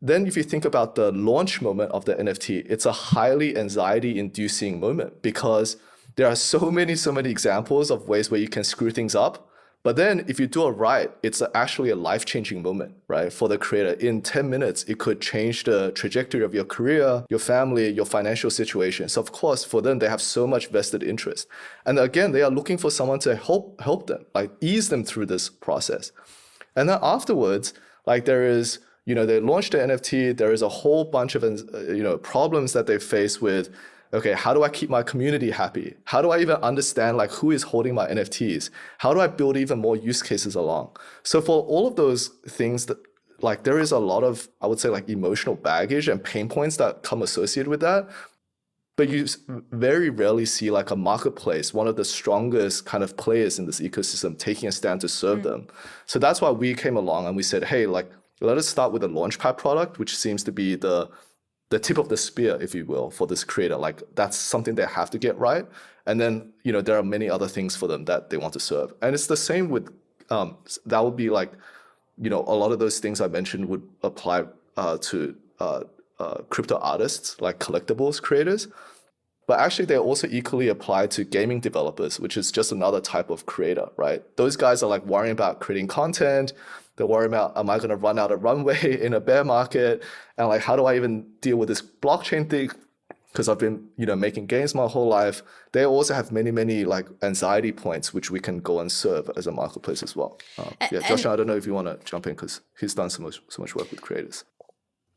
then if you think about the launch moment of the NFT, it's a highly anxiety-inducing moment because there are so many examples of ways where you can screw things up. But then if you do it right, it's actually a life-changing moment, right? For the creator. In 10 minutes, it could change the trajectory of your career, your family, your financial situation. So of course, for them, they have so much vested interest. And again, they are looking for someone to help them, like ease them through this process. And then afterwards, like there is, they launched the NFT, there is a whole bunch of, problems that they face with, okay, how do I keep my community happy? How do I even understand like who is holding my NFTs? How do I build even more use cases along? So for all of those things that like there is a lot of, I would say like emotional baggage and pain points that come associated with that. But you very rarely see like a marketplace, one of the strongest kind of players in this ecosystem taking a stand to serve them. So that's why we came along and we said, hey, like let us start with a Launchpad product, which seems to be the tip of the spear, if you will, for this creator. Like that's something they have to get right. And then, there are many other things for them that they want to serve. And it's the same with, that would be like, a lot of those things I mentioned would apply to crypto artists, like collectibles creators. But actually they also equally apply to gaming developers, which is just another type of creator, right? Those guys are like worrying about creating content. They're worried about, am I going to run out of runway in a bear market? And like, how do I even deal with this blockchain thing? because I've been, making games my whole life. They also have many like anxiety points, which we can go and serve as a marketplace as well. Josh, I don't know if you want to jump in because he's done so much work with creators.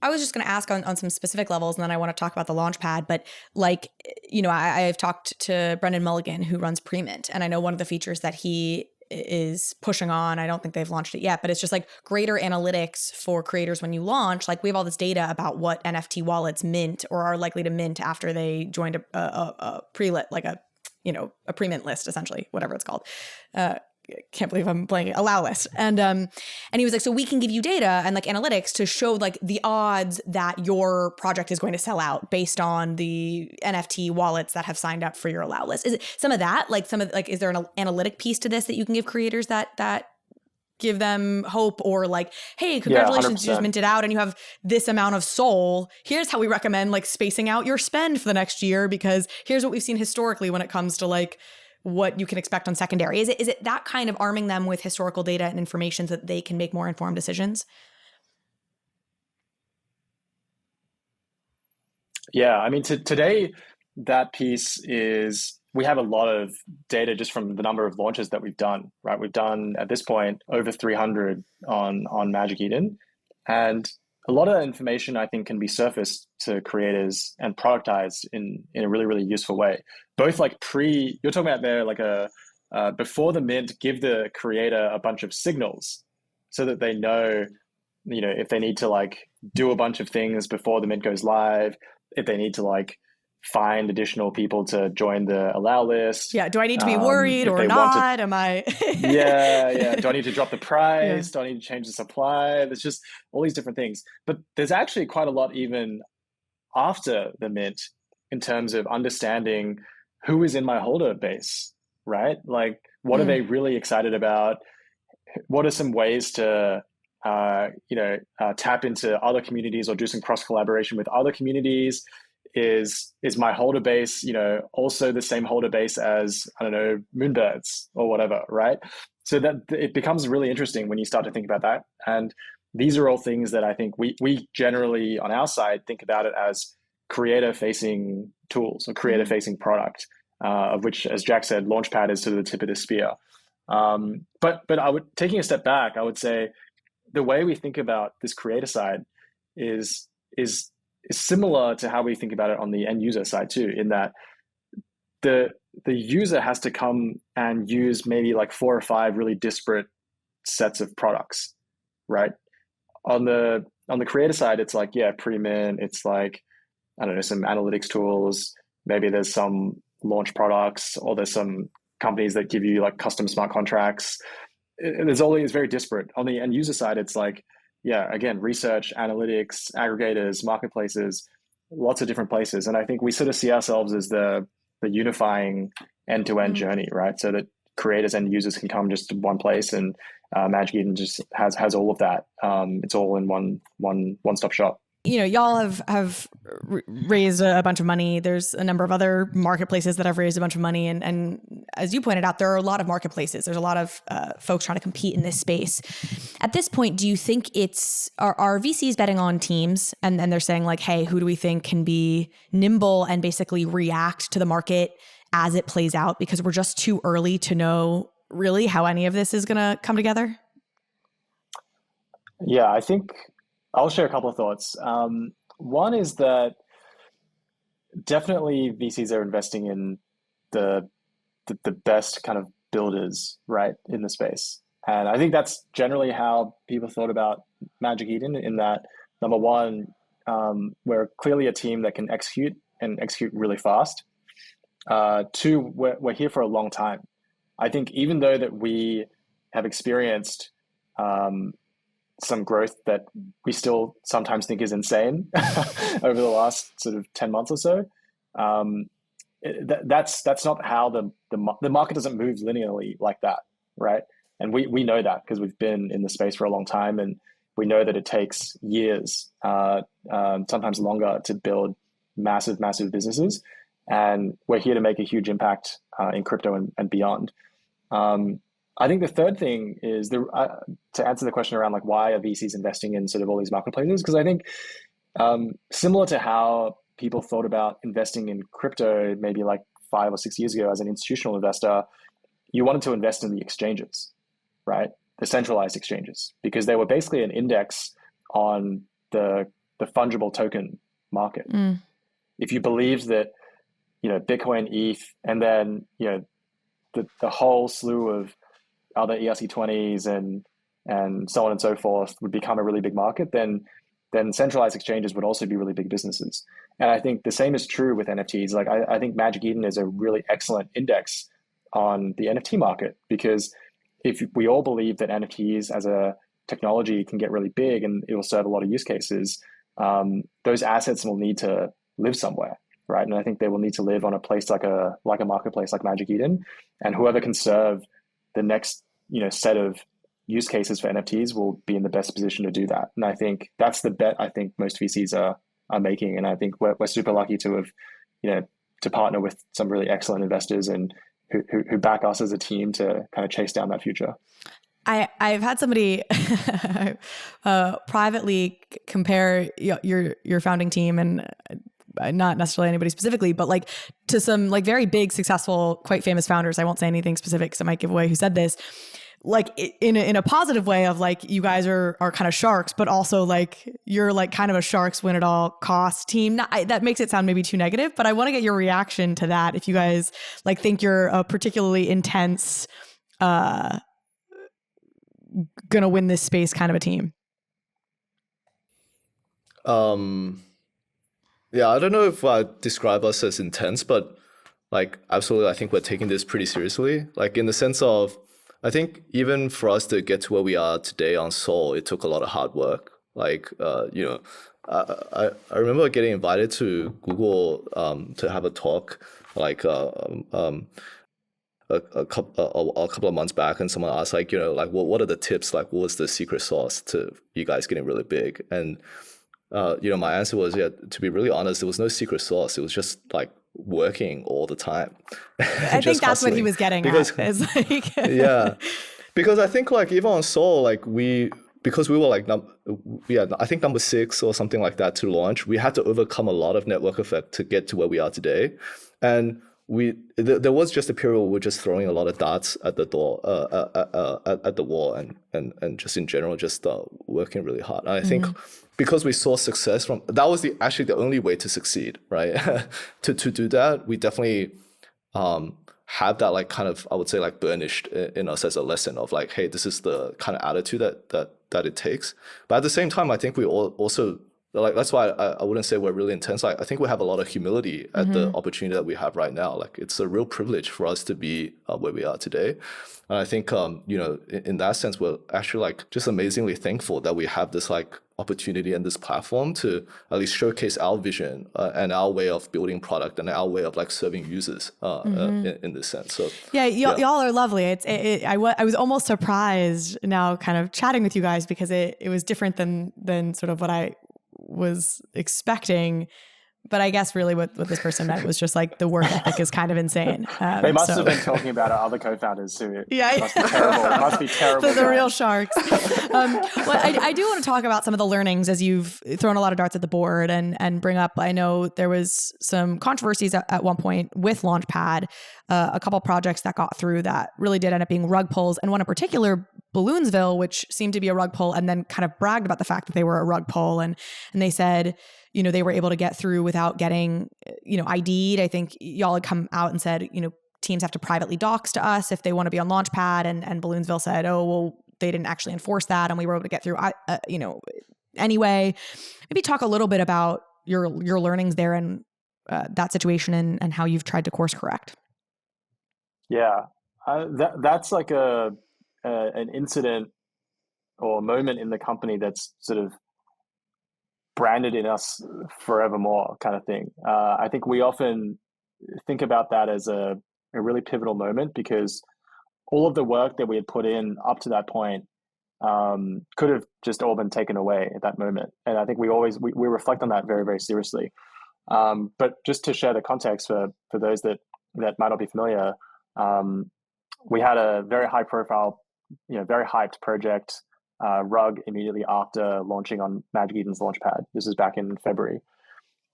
I was just going to ask on some specific levels, and then I want to talk about the Launchpad. But like, I've talked to Brendan Mulligan, who runs Premint, and I know one of the features that he is pushing on, I don't think they've launched it yet, but it's just like greater analytics for creators when you launch. Like we have all this data about what NFT wallets mint or are likely to mint after they joined a pre-lit, like a pre-mint list, essentially, whatever it's called. Can't believe I'm blanking, allow list. And he was like, so we can give you data and like analytics to show like the odds that your project is going to sell out based on the NFT wallets that have signed up for your allow list. Is it some of that? Is there an analytic piece to this that you can give creators that give them hope, or like, hey, congratulations, you just minted out and you have this amount of SOL. Here's how we recommend like spacing out your spend for the next year, because here's what we've seen historically when it comes to like what you can expect on secondary. Is it that kind of arming them with historical data and information so that they can make more informed decisions? Yeah, I mean, today that piece is, we have a lot of data just from the number of launches that we've done, right? We've done at this point over 300 on Magic Eden, and a lot of that information I think can be surfaced to creators and productized in a really, really useful way. Both like you're talking about there like before the mint, give the creator a bunch of signals so that they know, if they need to like do a bunch of things before the mint goes live, if they need to like find additional people to join the allow list. Yeah. Do I need to be worried or not? Am I? Yeah. Do I need to drop the price? Yeah. Do I need to change the supply? There's just all these different things. But there's actually quite a lot even after the mint in terms of understanding who is in my holder base, right? Like, what are they really excited about? What are some ways to tap into other communities or do some cross collaboration with other communities? Is my holder base, also the same holder base as, I don't know, Moonbirds or whatever, right? So that it becomes really interesting when you start to think about that. And these are all things that I think we generally on our side think about it as creator-facing tools or creator-facing product, of which, as Jack said, Launchpad is sort of the tip of the spear. But taking a step back, I would say the way we think about this creator side is similar to how we think about it on the end user side too, in that the user has to come and use maybe like 4 or 5 really disparate sets of products, right? On the creator side, it's like, pre-mint, it's like, I don't know, some analytics tools, maybe there's some launch products, or there's some companies that give you like custom smart contracts. It's very disparate. On the end user side, it's like, again, research, analytics, aggregators, marketplaces, lots of different places. And I think we sort of see ourselves as the unifying end-to-end journey, right? So that creators and users can come just to one place, and Magic Eden just has all of that. It's all in one-stop shop. Y'all have raised a bunch of money. There's a number of other marketplaces that have raised a bunch of money. And as you pointed out, there are a lot of marketplaces. There's a lot of folks trying to compete in this space. At this point, do you think are VCs betting on teams? And they're saying like, hey, who do we think can be nimble and basically react to the market as it plays out? Because we're just too early to know really how any of this is going to come together. Yeah, I think I'll share a couple of thoughts. One is that definitely VCs are investing in the best kind of builders, right, in the space. And I think that's generally how people thought about Magic Eden, in that, number one, we're clearly a team that can execute and execute really fast. Two, we're here for a long time. I think even though that we have experienced some growth that we still sometimes think is insane over the last sort of 10 months or so, that's not how the market doesn't move linearly like that, right? And we know that because we've been in the space for a long time, and we know that it takes years, sometimes longer, to build massive businesses. And we're here to make a huge impact in crypto and beyond. I think the third thing is to answer the question around like, why are VCs investing in sort of all these marketplaces? Because I think similar to how people thought about investing in crypto maybe like 5 or 6 years ago as an institutional investor, you wanted to invest in the exchanges, right? The centralized exchanges, because they were basically an index on the fungible token market. If you believed that, Bitcoin, ETH, and then, the whole slew of other ERC20s and so on and so forth would become a really big market, then centralized exchanges would also be really big businesses. And I think the same is true with NFTs. Like I think Magic Eden is a really excellent index on the NFT market, because if we all believe that NFTs as a technology can get really big and it will serve a lot of use cases, those assets will need to live somewhere, right? And I think they will need to live on a place like a marketplace like Magic Eden, and whoever can serve the next set of use cases for NFTs will be in the best position to do that. And I think that's the bet I think most VCs are making. And I think we're super lucky to have, to partner with some really excellent investors and who back us as a team to kind of chase down that future. I've had somebody privately compare your founding team, and not necessarily anybody specifically, but like to some like very big, successful, quite famous founders. I won't say anything specific because I might give away who said this. Like in a positive way of like, you guys are kind of sharks, but also like you're like kind of a sharks win at all costs team. That makes it sound maybe too negative, but I want to get your reaction to that. If you guys like think you're a particularly intense, gonna win this space kind of a team. Yeah, I don't know if I describe us as intense, but like absolutely, I think we're taking this pretty seriously. Like in the sense of, I think even for us to get to where we are today on Sol, it took a lot of hard work. Like, I remember getting invited to Google to have a talk like a couple of months back, and someone asked like, what are the tips? Like, what was the secret sauce to you guys getting really big? And my answer was, to be really honest, there was no secret sauce. It was just like working all the time. I think that's what he was getting at. Is like yeah, because I think like even on Sol, like because we were like I think number 6 or something like that to launch, we had to overcome a lot of network effect to get to where we are today. And there was just a period where we're just throwing a lot of darts at the door, at the wall, and just in general, just working really hard. And I think because we saw success that was actually the only way to succeed, right? to do that, we definitely have that like kind of, I would say, like burnished in us as a lesson of like, hey, this is the kind of attitude that it takes. But at the same time, I think we also, like, that's why I wouldn't say we're really intense. Like, I think we have a lot of humility at the opportunity that we have right now. Like, it's a real privilege for us to be where we are today. And I think, in that sense, we're actually like just amazingly thankful that we have this like opportunity and this platform to at least showcase our vision and our way of building product and our way of like serving users in this sense. So y'all are lovely. I was almost surprised now kind of chatting with you guys, because it was different than sort of what I was expecting. But I guess really what this person meant was just like the work ethic is kind of insane. They must have been talking about our other co-founders who must be terrible. It must be terrible. The real sharks. Well, I do want to talk about some of the learnings as you've thrown a lot of darts at the board and bring up, I know there was some controversies at one point with Launchpad, a couple projects that got through that really did end up being rug pulls, and one in particular, Balloonsville, which seemed to be a rug pull, and then kind of bragged about the fact that they were a rug pull, and they said, they were able to get through without getting, ID'd. I think y'all had come out and said, teams have to privately dox to us if they want to be on Launchpad, and Balloonsville said, oh, well, they didn't actually enforce that, and we were able to get through, anyway. Maybe talk a little bit about your learnings there and that situation and how you've tried to course correct. Yeah, that's like an incident or a moment in the company that's sort of branded in us forevermore kind of thing. I think we often think about that as a really pivotal moment, because all of the work that we had put in up to that point could have just all been taken away at that moment. And I think we reflect on that very, very seriously. But just to share the context for those that might not be familiar, we had a very high profile, very hyped project rug immediately after launching on Magic Eden's Launchpad. This is back in February.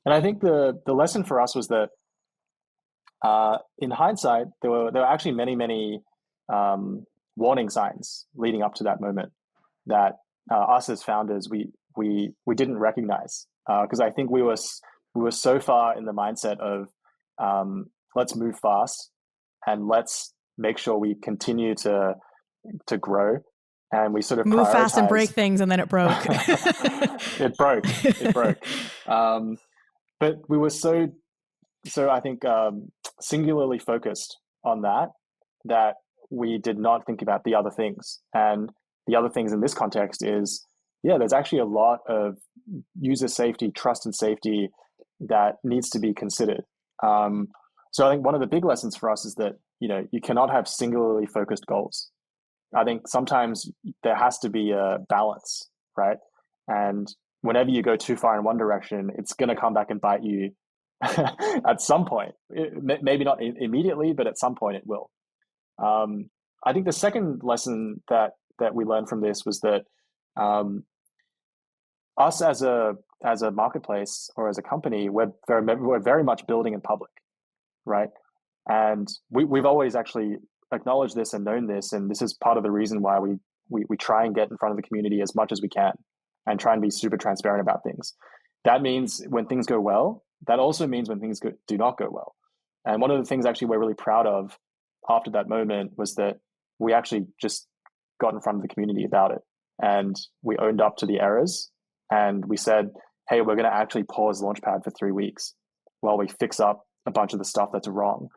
And I think the lesson for us was that in hindsight, there were actually many warning signs leading up to that moment that us as founders we didn't recognize, because I think we were so far in the mindset of let's move fast and let's make sure we continue to grow, and we sort of move fast and prioritize- break things, and then it broke. It broke. But we were so I think singularly focused on that we did not think about the other things. And the other things in this context is, there's actually a lot of user safety, trust and safety that needs to be considered. So I think one of the big lessons for us is that, you cannot have singularly focused goals. I think sometimes there has to be a balance, right? And whenever you go too far in one direction, it's going to come back and bite you at some point. Maybe not immediately, but at some point it will. I think the second lesson that we learned from this was that us as a marketplace or as a company, we're very much building in public, right? And we've always actually acknowledged this and known this, and this is part of the reason why we try and get in front of the community as much as we can and try and be super transparent about things. That means when things go well. That also means when things do not go well. And one of the things actually we're really proud of after that moment was that we actually just got in front of the community about it, and we owned up to the errors, and we said, hey, we're going to actually pause Launchpad for 3 weeks while we fix up a bunch of the stuff that's wrong.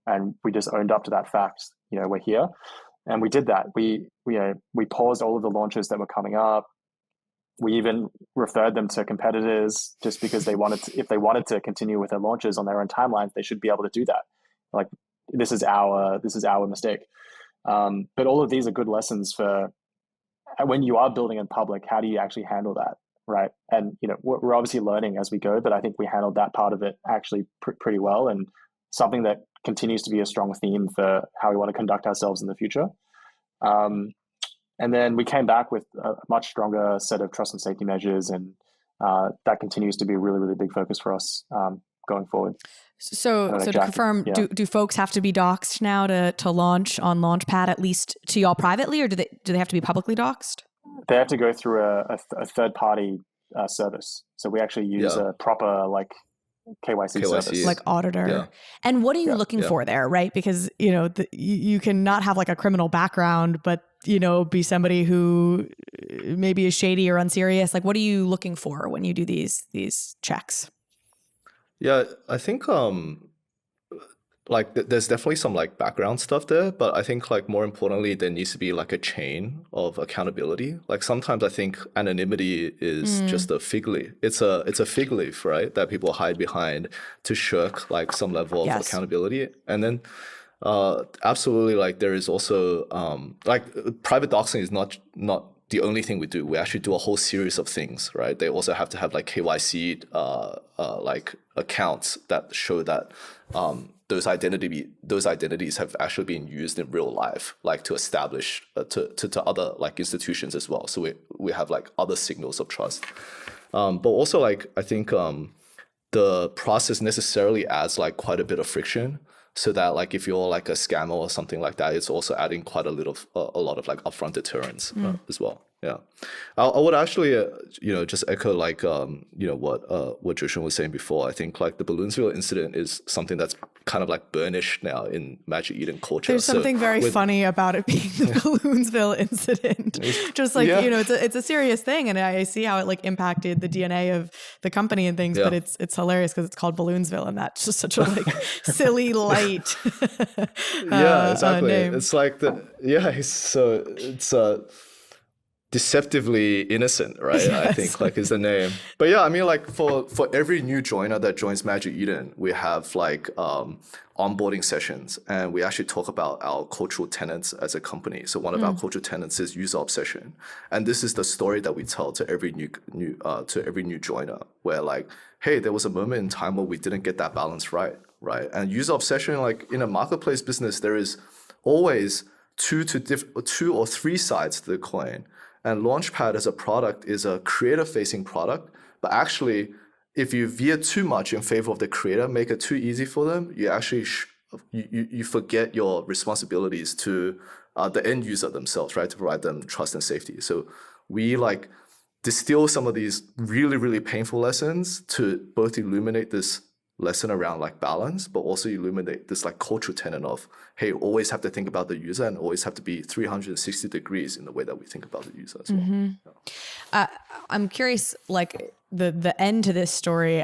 And we just owned up to that fact. We're here, and we did that. We paused all of the launches that were coming up. We even referred them to competitors just because if they wanted to continue with their launches on their own timelines, they should be able to do that. Like, this is our mistake. But all of these are good lessons for when you are building in public. How do you actually handle that, right? And we're obviously learning as we go, but I think we handled that part of it actually pretty well, and something that continues to be a strong theme for how we want to conduct ourselves in the future. And then we came back with a much stronger set of trust and safety measures, and that continues to be a really, really big focus for us going forward. So to confirm, do folks have to be doxxed now to launch on Launchpad, at least to y'all privately, or do they have to be publicly doxxed? They have to go through a third party service. So we actually use a proper KYC service, like auditor. Yeah. And what are you looking for there, right? Because you cannot have like a criminal background, but be somebody who maybe is shady or unserious. Like, what are you looking for when you do these checks? Yeah, I think there's definitely some background stuff there, but I think more importantly, there needs to be a chain of accountability. Sometimes I think anonymity is just a fig leaf. It's a fig leaf, right? That people hide behind to shirk some level of accountability. And then absolutely, there is also private doxing is not the only thing we do. We actually do a whole series of things, right? They also have to have KYC accounts that show that those identities have actually been used in real life, to establish to other institutions as well. So we have other signals of trust. But also I think the process necessarily adds quite a bit of friction. So that if you're a scammer or something like that, it's also adding quite a lot of upfront deterrence as well. Yeah, I would actually just echo what Joshua was saying before. I think the Balloonsville incident is something that's kind of burnished now in Magic Eden culture. There's something very funny about it being the Balloonsville incident. Just it's a serious thing, and I see how it impacted the DNA of the company and things. But it's hilarious because it's called Balloonsville, and that's just such a silly light. Exactly. Name. It's it's deceptively innocent, right? Yes. I think is the name. But yeah, I mean for every new joiner that joins Magic Eden, we have onboarding sessions, and we actually talk about our cultural tenets as a company. So one of our cultural tenets is user obsession, and this is the story that we tell to every new joiner, where hey, there was a moment in time where we didn't get that balance right? And user obsession, in a marketplace business, there is always two or three sides to the coin. And Launchpad as a product is a creator-facing product, but actually if you veer too much in favor of the creator, make it too easy for them, you actually you forget your responsibilities to the end user themselves, right? To provide them trust and safety. So we like distill some of these really, really painful lessons to both illuminate this lesson around like balance, but also illuminate this like cultural tenet of, hey, always have to think about the user and always have to be 360 degrees in the way that we think about the user as well. I'm curious, like the end to this story.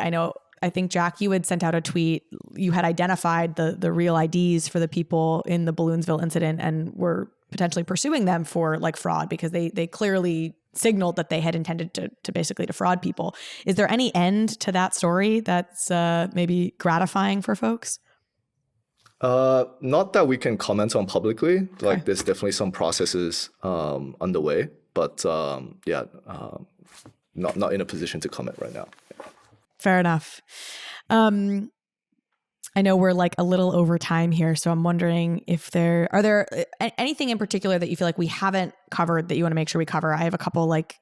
I think, Jack, you had sent out a tweet. You had identified the real IDs for the people in the Balloonsville incident and were potentially pursuing them for like fraud because they clearly signaled that they had intended to basically defraud people. Is there any end to that story that's maybe gratifying for folks? Not that we can comment on publicly. Okay. Like there's definitely some processes underway, but not in a position to comment right now. Fair enough. I know we're like a little over time here, so I'm wondering if there anything in particular that you feel like we haven't covered that you want to make sure we cover. I have a couple like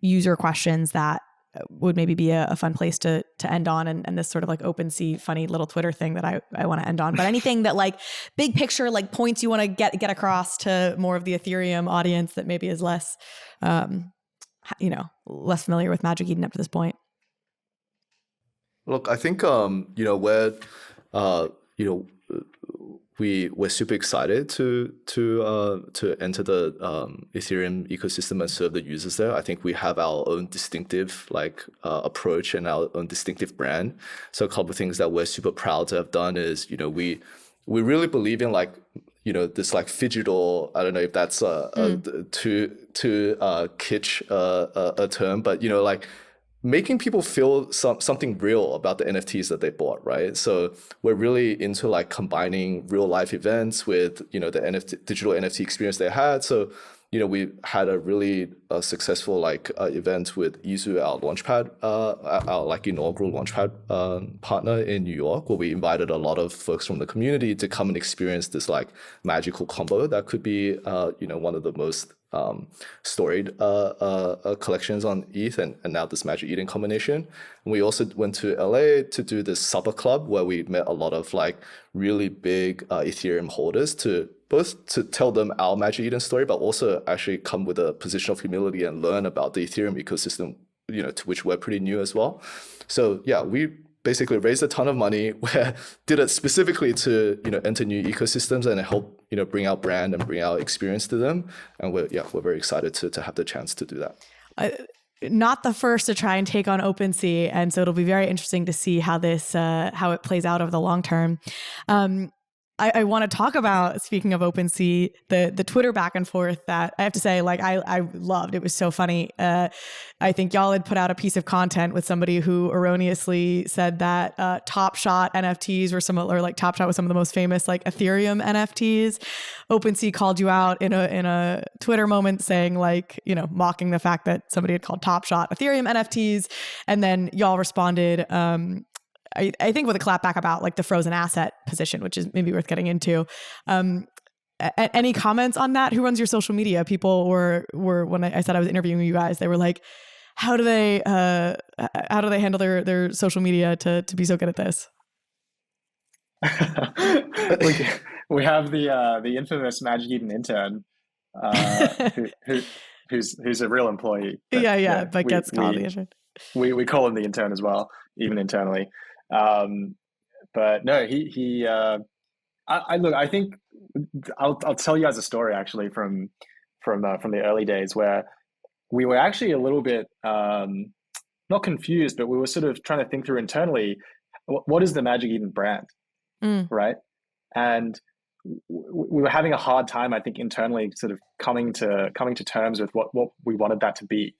user questions that would maybe be a fun place to end on, and this sort of like Opensea funny little Twitter thing that I want to end on. But anything that like big picture like points you want to get across to more of the Ethereum audience that maybe is less less familiar with Magic Eden up to this point. Look, I think we're super excited to enter the Ethereum ecosystem and serve the users there. I think we have our own distinctive approach and our own distinctive brand. So a couple of things that we're super proud to have done is we really believe in this like phygital. I don't know if that's too kitsch a term, but making people feel something real about the NFTs that they bought, right? So we're really into like combining real life events with, the digital NFT experience they had. So, we had a really successful event with Izu, our Launchpad, our like inaugural Launchpad partner in New York, where we invited a lot of folks from the community to come and experience this like magical combo that could be, one of the most storied collections on ETH and now this Magic Eden combination. And we also went to LA to do this supper club where we met a lot of like really big Ethereum holders to tell them our Magic Eden story, but also actually come with a position of humility and learn about the Ethereum ecosystem, to which we're pretty new as well. So yeah, we basically raised a ton of money, did it specifically to enter new ecosystems and help bring our brand and bring our experience to them. And we're very excited to have the chance to do that. Not the first to try and take on Opensea, and so it'll be very interesting to see how it plays out over the long term. I want to talk about, speaking of Opensea, the Twitter back and forth that I have to say, I loved. It was so funny. I think y'all had put out a piece of content with somebody who erroneously said that Top Shot NFTs were Top Shot was some of the most famous Ethereum NFTs. Opensea called you out in a Twitter moment saying mocking the fact that somebody had called Top Shot Ethereum NFTs, and then y'all responded. I think with a clap back about the frozen asset position, which is maybe worth getting into. Any comments on that? Who runs your social media? People were when I said I was interviewing you guys, they were like, how do they handle their social media to be so good at this? we have the infamous Magic Eden intern who's a real employee. But gets called the intern. We call him the intern as well, even internally. But no, I think I'll tell you guys a story actually from the early days where we were actually a little bit not confused, but we were sort of trying to think through internally, what is the Magic Eden brand, right? And we were having a hard time, I think, internally, sort of coming to terms with what we wanted that to be,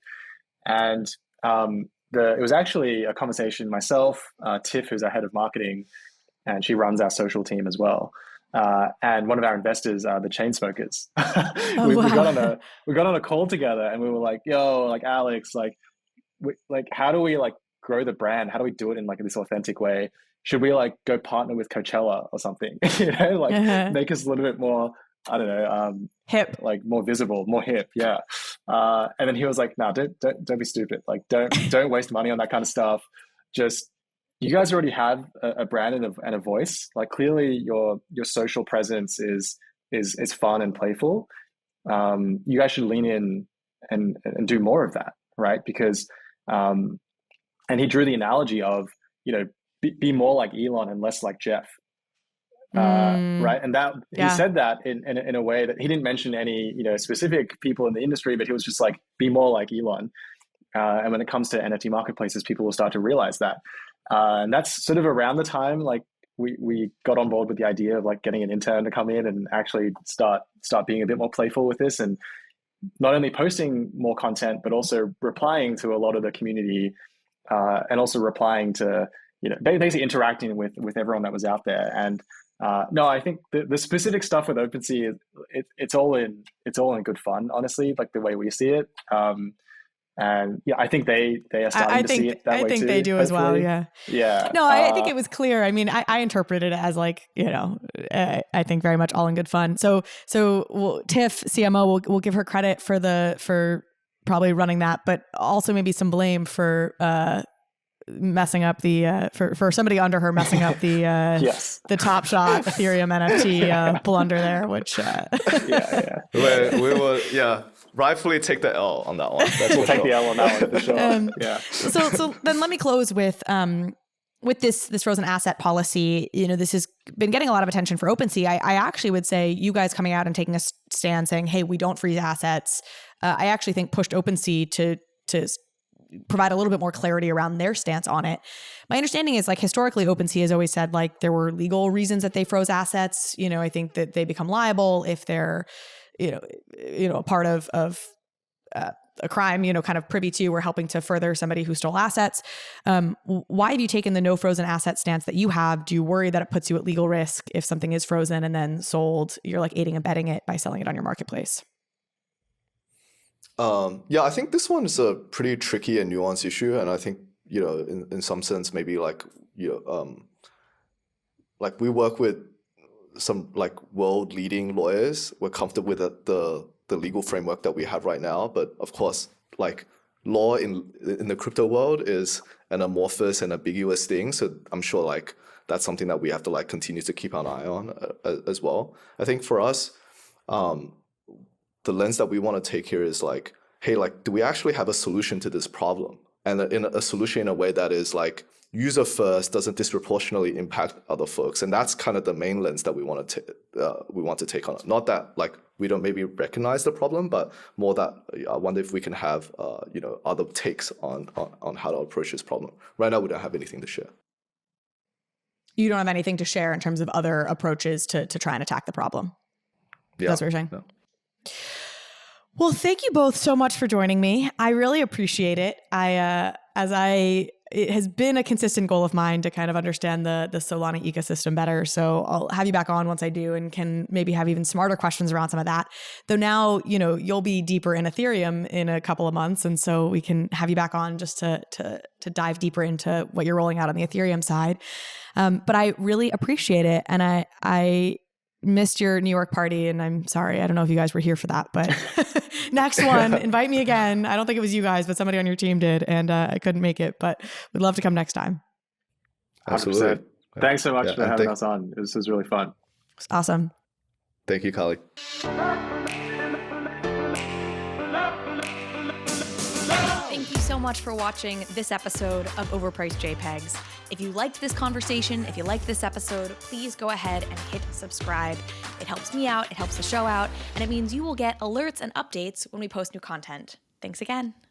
and it was actually a conversation myself, Tiff, who's our head of marketing, and she runs our social team as well. And one of our investors, the Chainsmokers. We got on a call together, and we were like, "Yo, Alex, how do we grow the brand? How do we do it in this authentic way? Should we go partner with Coachella or something? Make us a little bit more, I don't know, hip, more visible, more hip." Yeah. And then he was like, "No, don't be stupid. Don't waste money on that kind of stuff. just you guys already have a brand and a voice. Like clearly your social presence is fun and playful. You guys should lean in and do more of that, right? Because and he drew the analogy of, be more like Elon and less like Jeff. Right, and that he said that in a way that he didn't mention any specific people in the industry, but he was just like, be more like Elon. And when it comes to NFT marketplaces, people will start to realize that. And that's sort of around the time like we got on board with the idea of like getting an intern to come in and actually start being a bit more playful with this, and not only posting more content, but also replying to a lot of the community, and also replying to basically interacting with everyone that was out there. And no, I think the specific stuff with Opensea, it's all in good fun, honestly, like the way we see it. And yeah, I think they are starting to see it that way too. I think they do as well. Yeah. Yeah. No, I think it was clear. I mean, I interpreted it as like, I think very much all in good fun. So Tiff, CMO, we'll give her credit for probably running that, but also maybe some blame for messing up the for somebody under her messing up the yes, the Top Shot Ethereum NFT blunder there, which we will rightfully take the L on that one. We'll take the L on that one for sure. So then let me close with this frozen asset policy. This has been getting a lot of attention for OpenSea. I actually would say you guys coming out and taking a stand saying, hey, we don't freeze assets, I actually think pushed OpenSea to provide a little bit more clarity around their stance on it. My understanding is like historically OpenSea has always said like there were legal reasons that they froze assets. I think that they become liable if they're, a part of a crime, kind of privy to or helping to further somebody who stole assets. Why have you taken the no frozen asset stance that you have? Do you worry that it puts you at legal risk if something is frozen and then sold? You're like aiding and abetting it by selling it on your marketplace. I think this one is a pretty tricky and nuanced issue, and I think in some sense maybe like like we work with some like world leading lawyers. We're comfortable with the legal framework that we have right now, but of course, like law in the crypto world is an amorphous and ambiguous thing. So I'm sure like that's something that we have to like continue to keep an eye on as well. I think for us, the lens that we want to take here is like, hey, like, do we actually have a solution to this problem? And in a solution in a way that is like user first, doesn't disproportionately impact other folks. And that's kind of the main lens that we want to take on it. Not that like we don't maybe recognize the problem, but more that I wonder if we can have other takes on how to approach this problem. Right now, we don't have anything to share. You don't have anything to share in terms of other approaches to try and attack the problem. Yeah, that's what you're saying. No. Well, thank you both so much for joining me. I really appreciate it. It has been a consistent goal of mine to kind of understand the Solana ecosystem better. So I'll have you back on once I do and can maybe have even smarter questions around some of that. Though now, you'll be deeper in Ethereum in a couple of months. And so we can have you back on just to dive deeper into what you're rolling out on the Ethereum side. But I really appreciate it. And I missed your New York party, and I'm sorry. I don't know if you guys were here for that, but next one, invite me again. I don't think it was you guys, but somebody on your team did, and I couldn't make it, but we'd love to come next time. Absolutely. 100%. Thanks so much for having us on. This was really fun. It's awesome. Thank you, Kali. Thank you so much for watching this episode of Overpriced JPEGs. If you liked this conversation, if you liked this episode, please go ahead and hit subscribe. It helps me out, it helps the show out, and it means you will get alerts and updates when we post new content. Thanks again.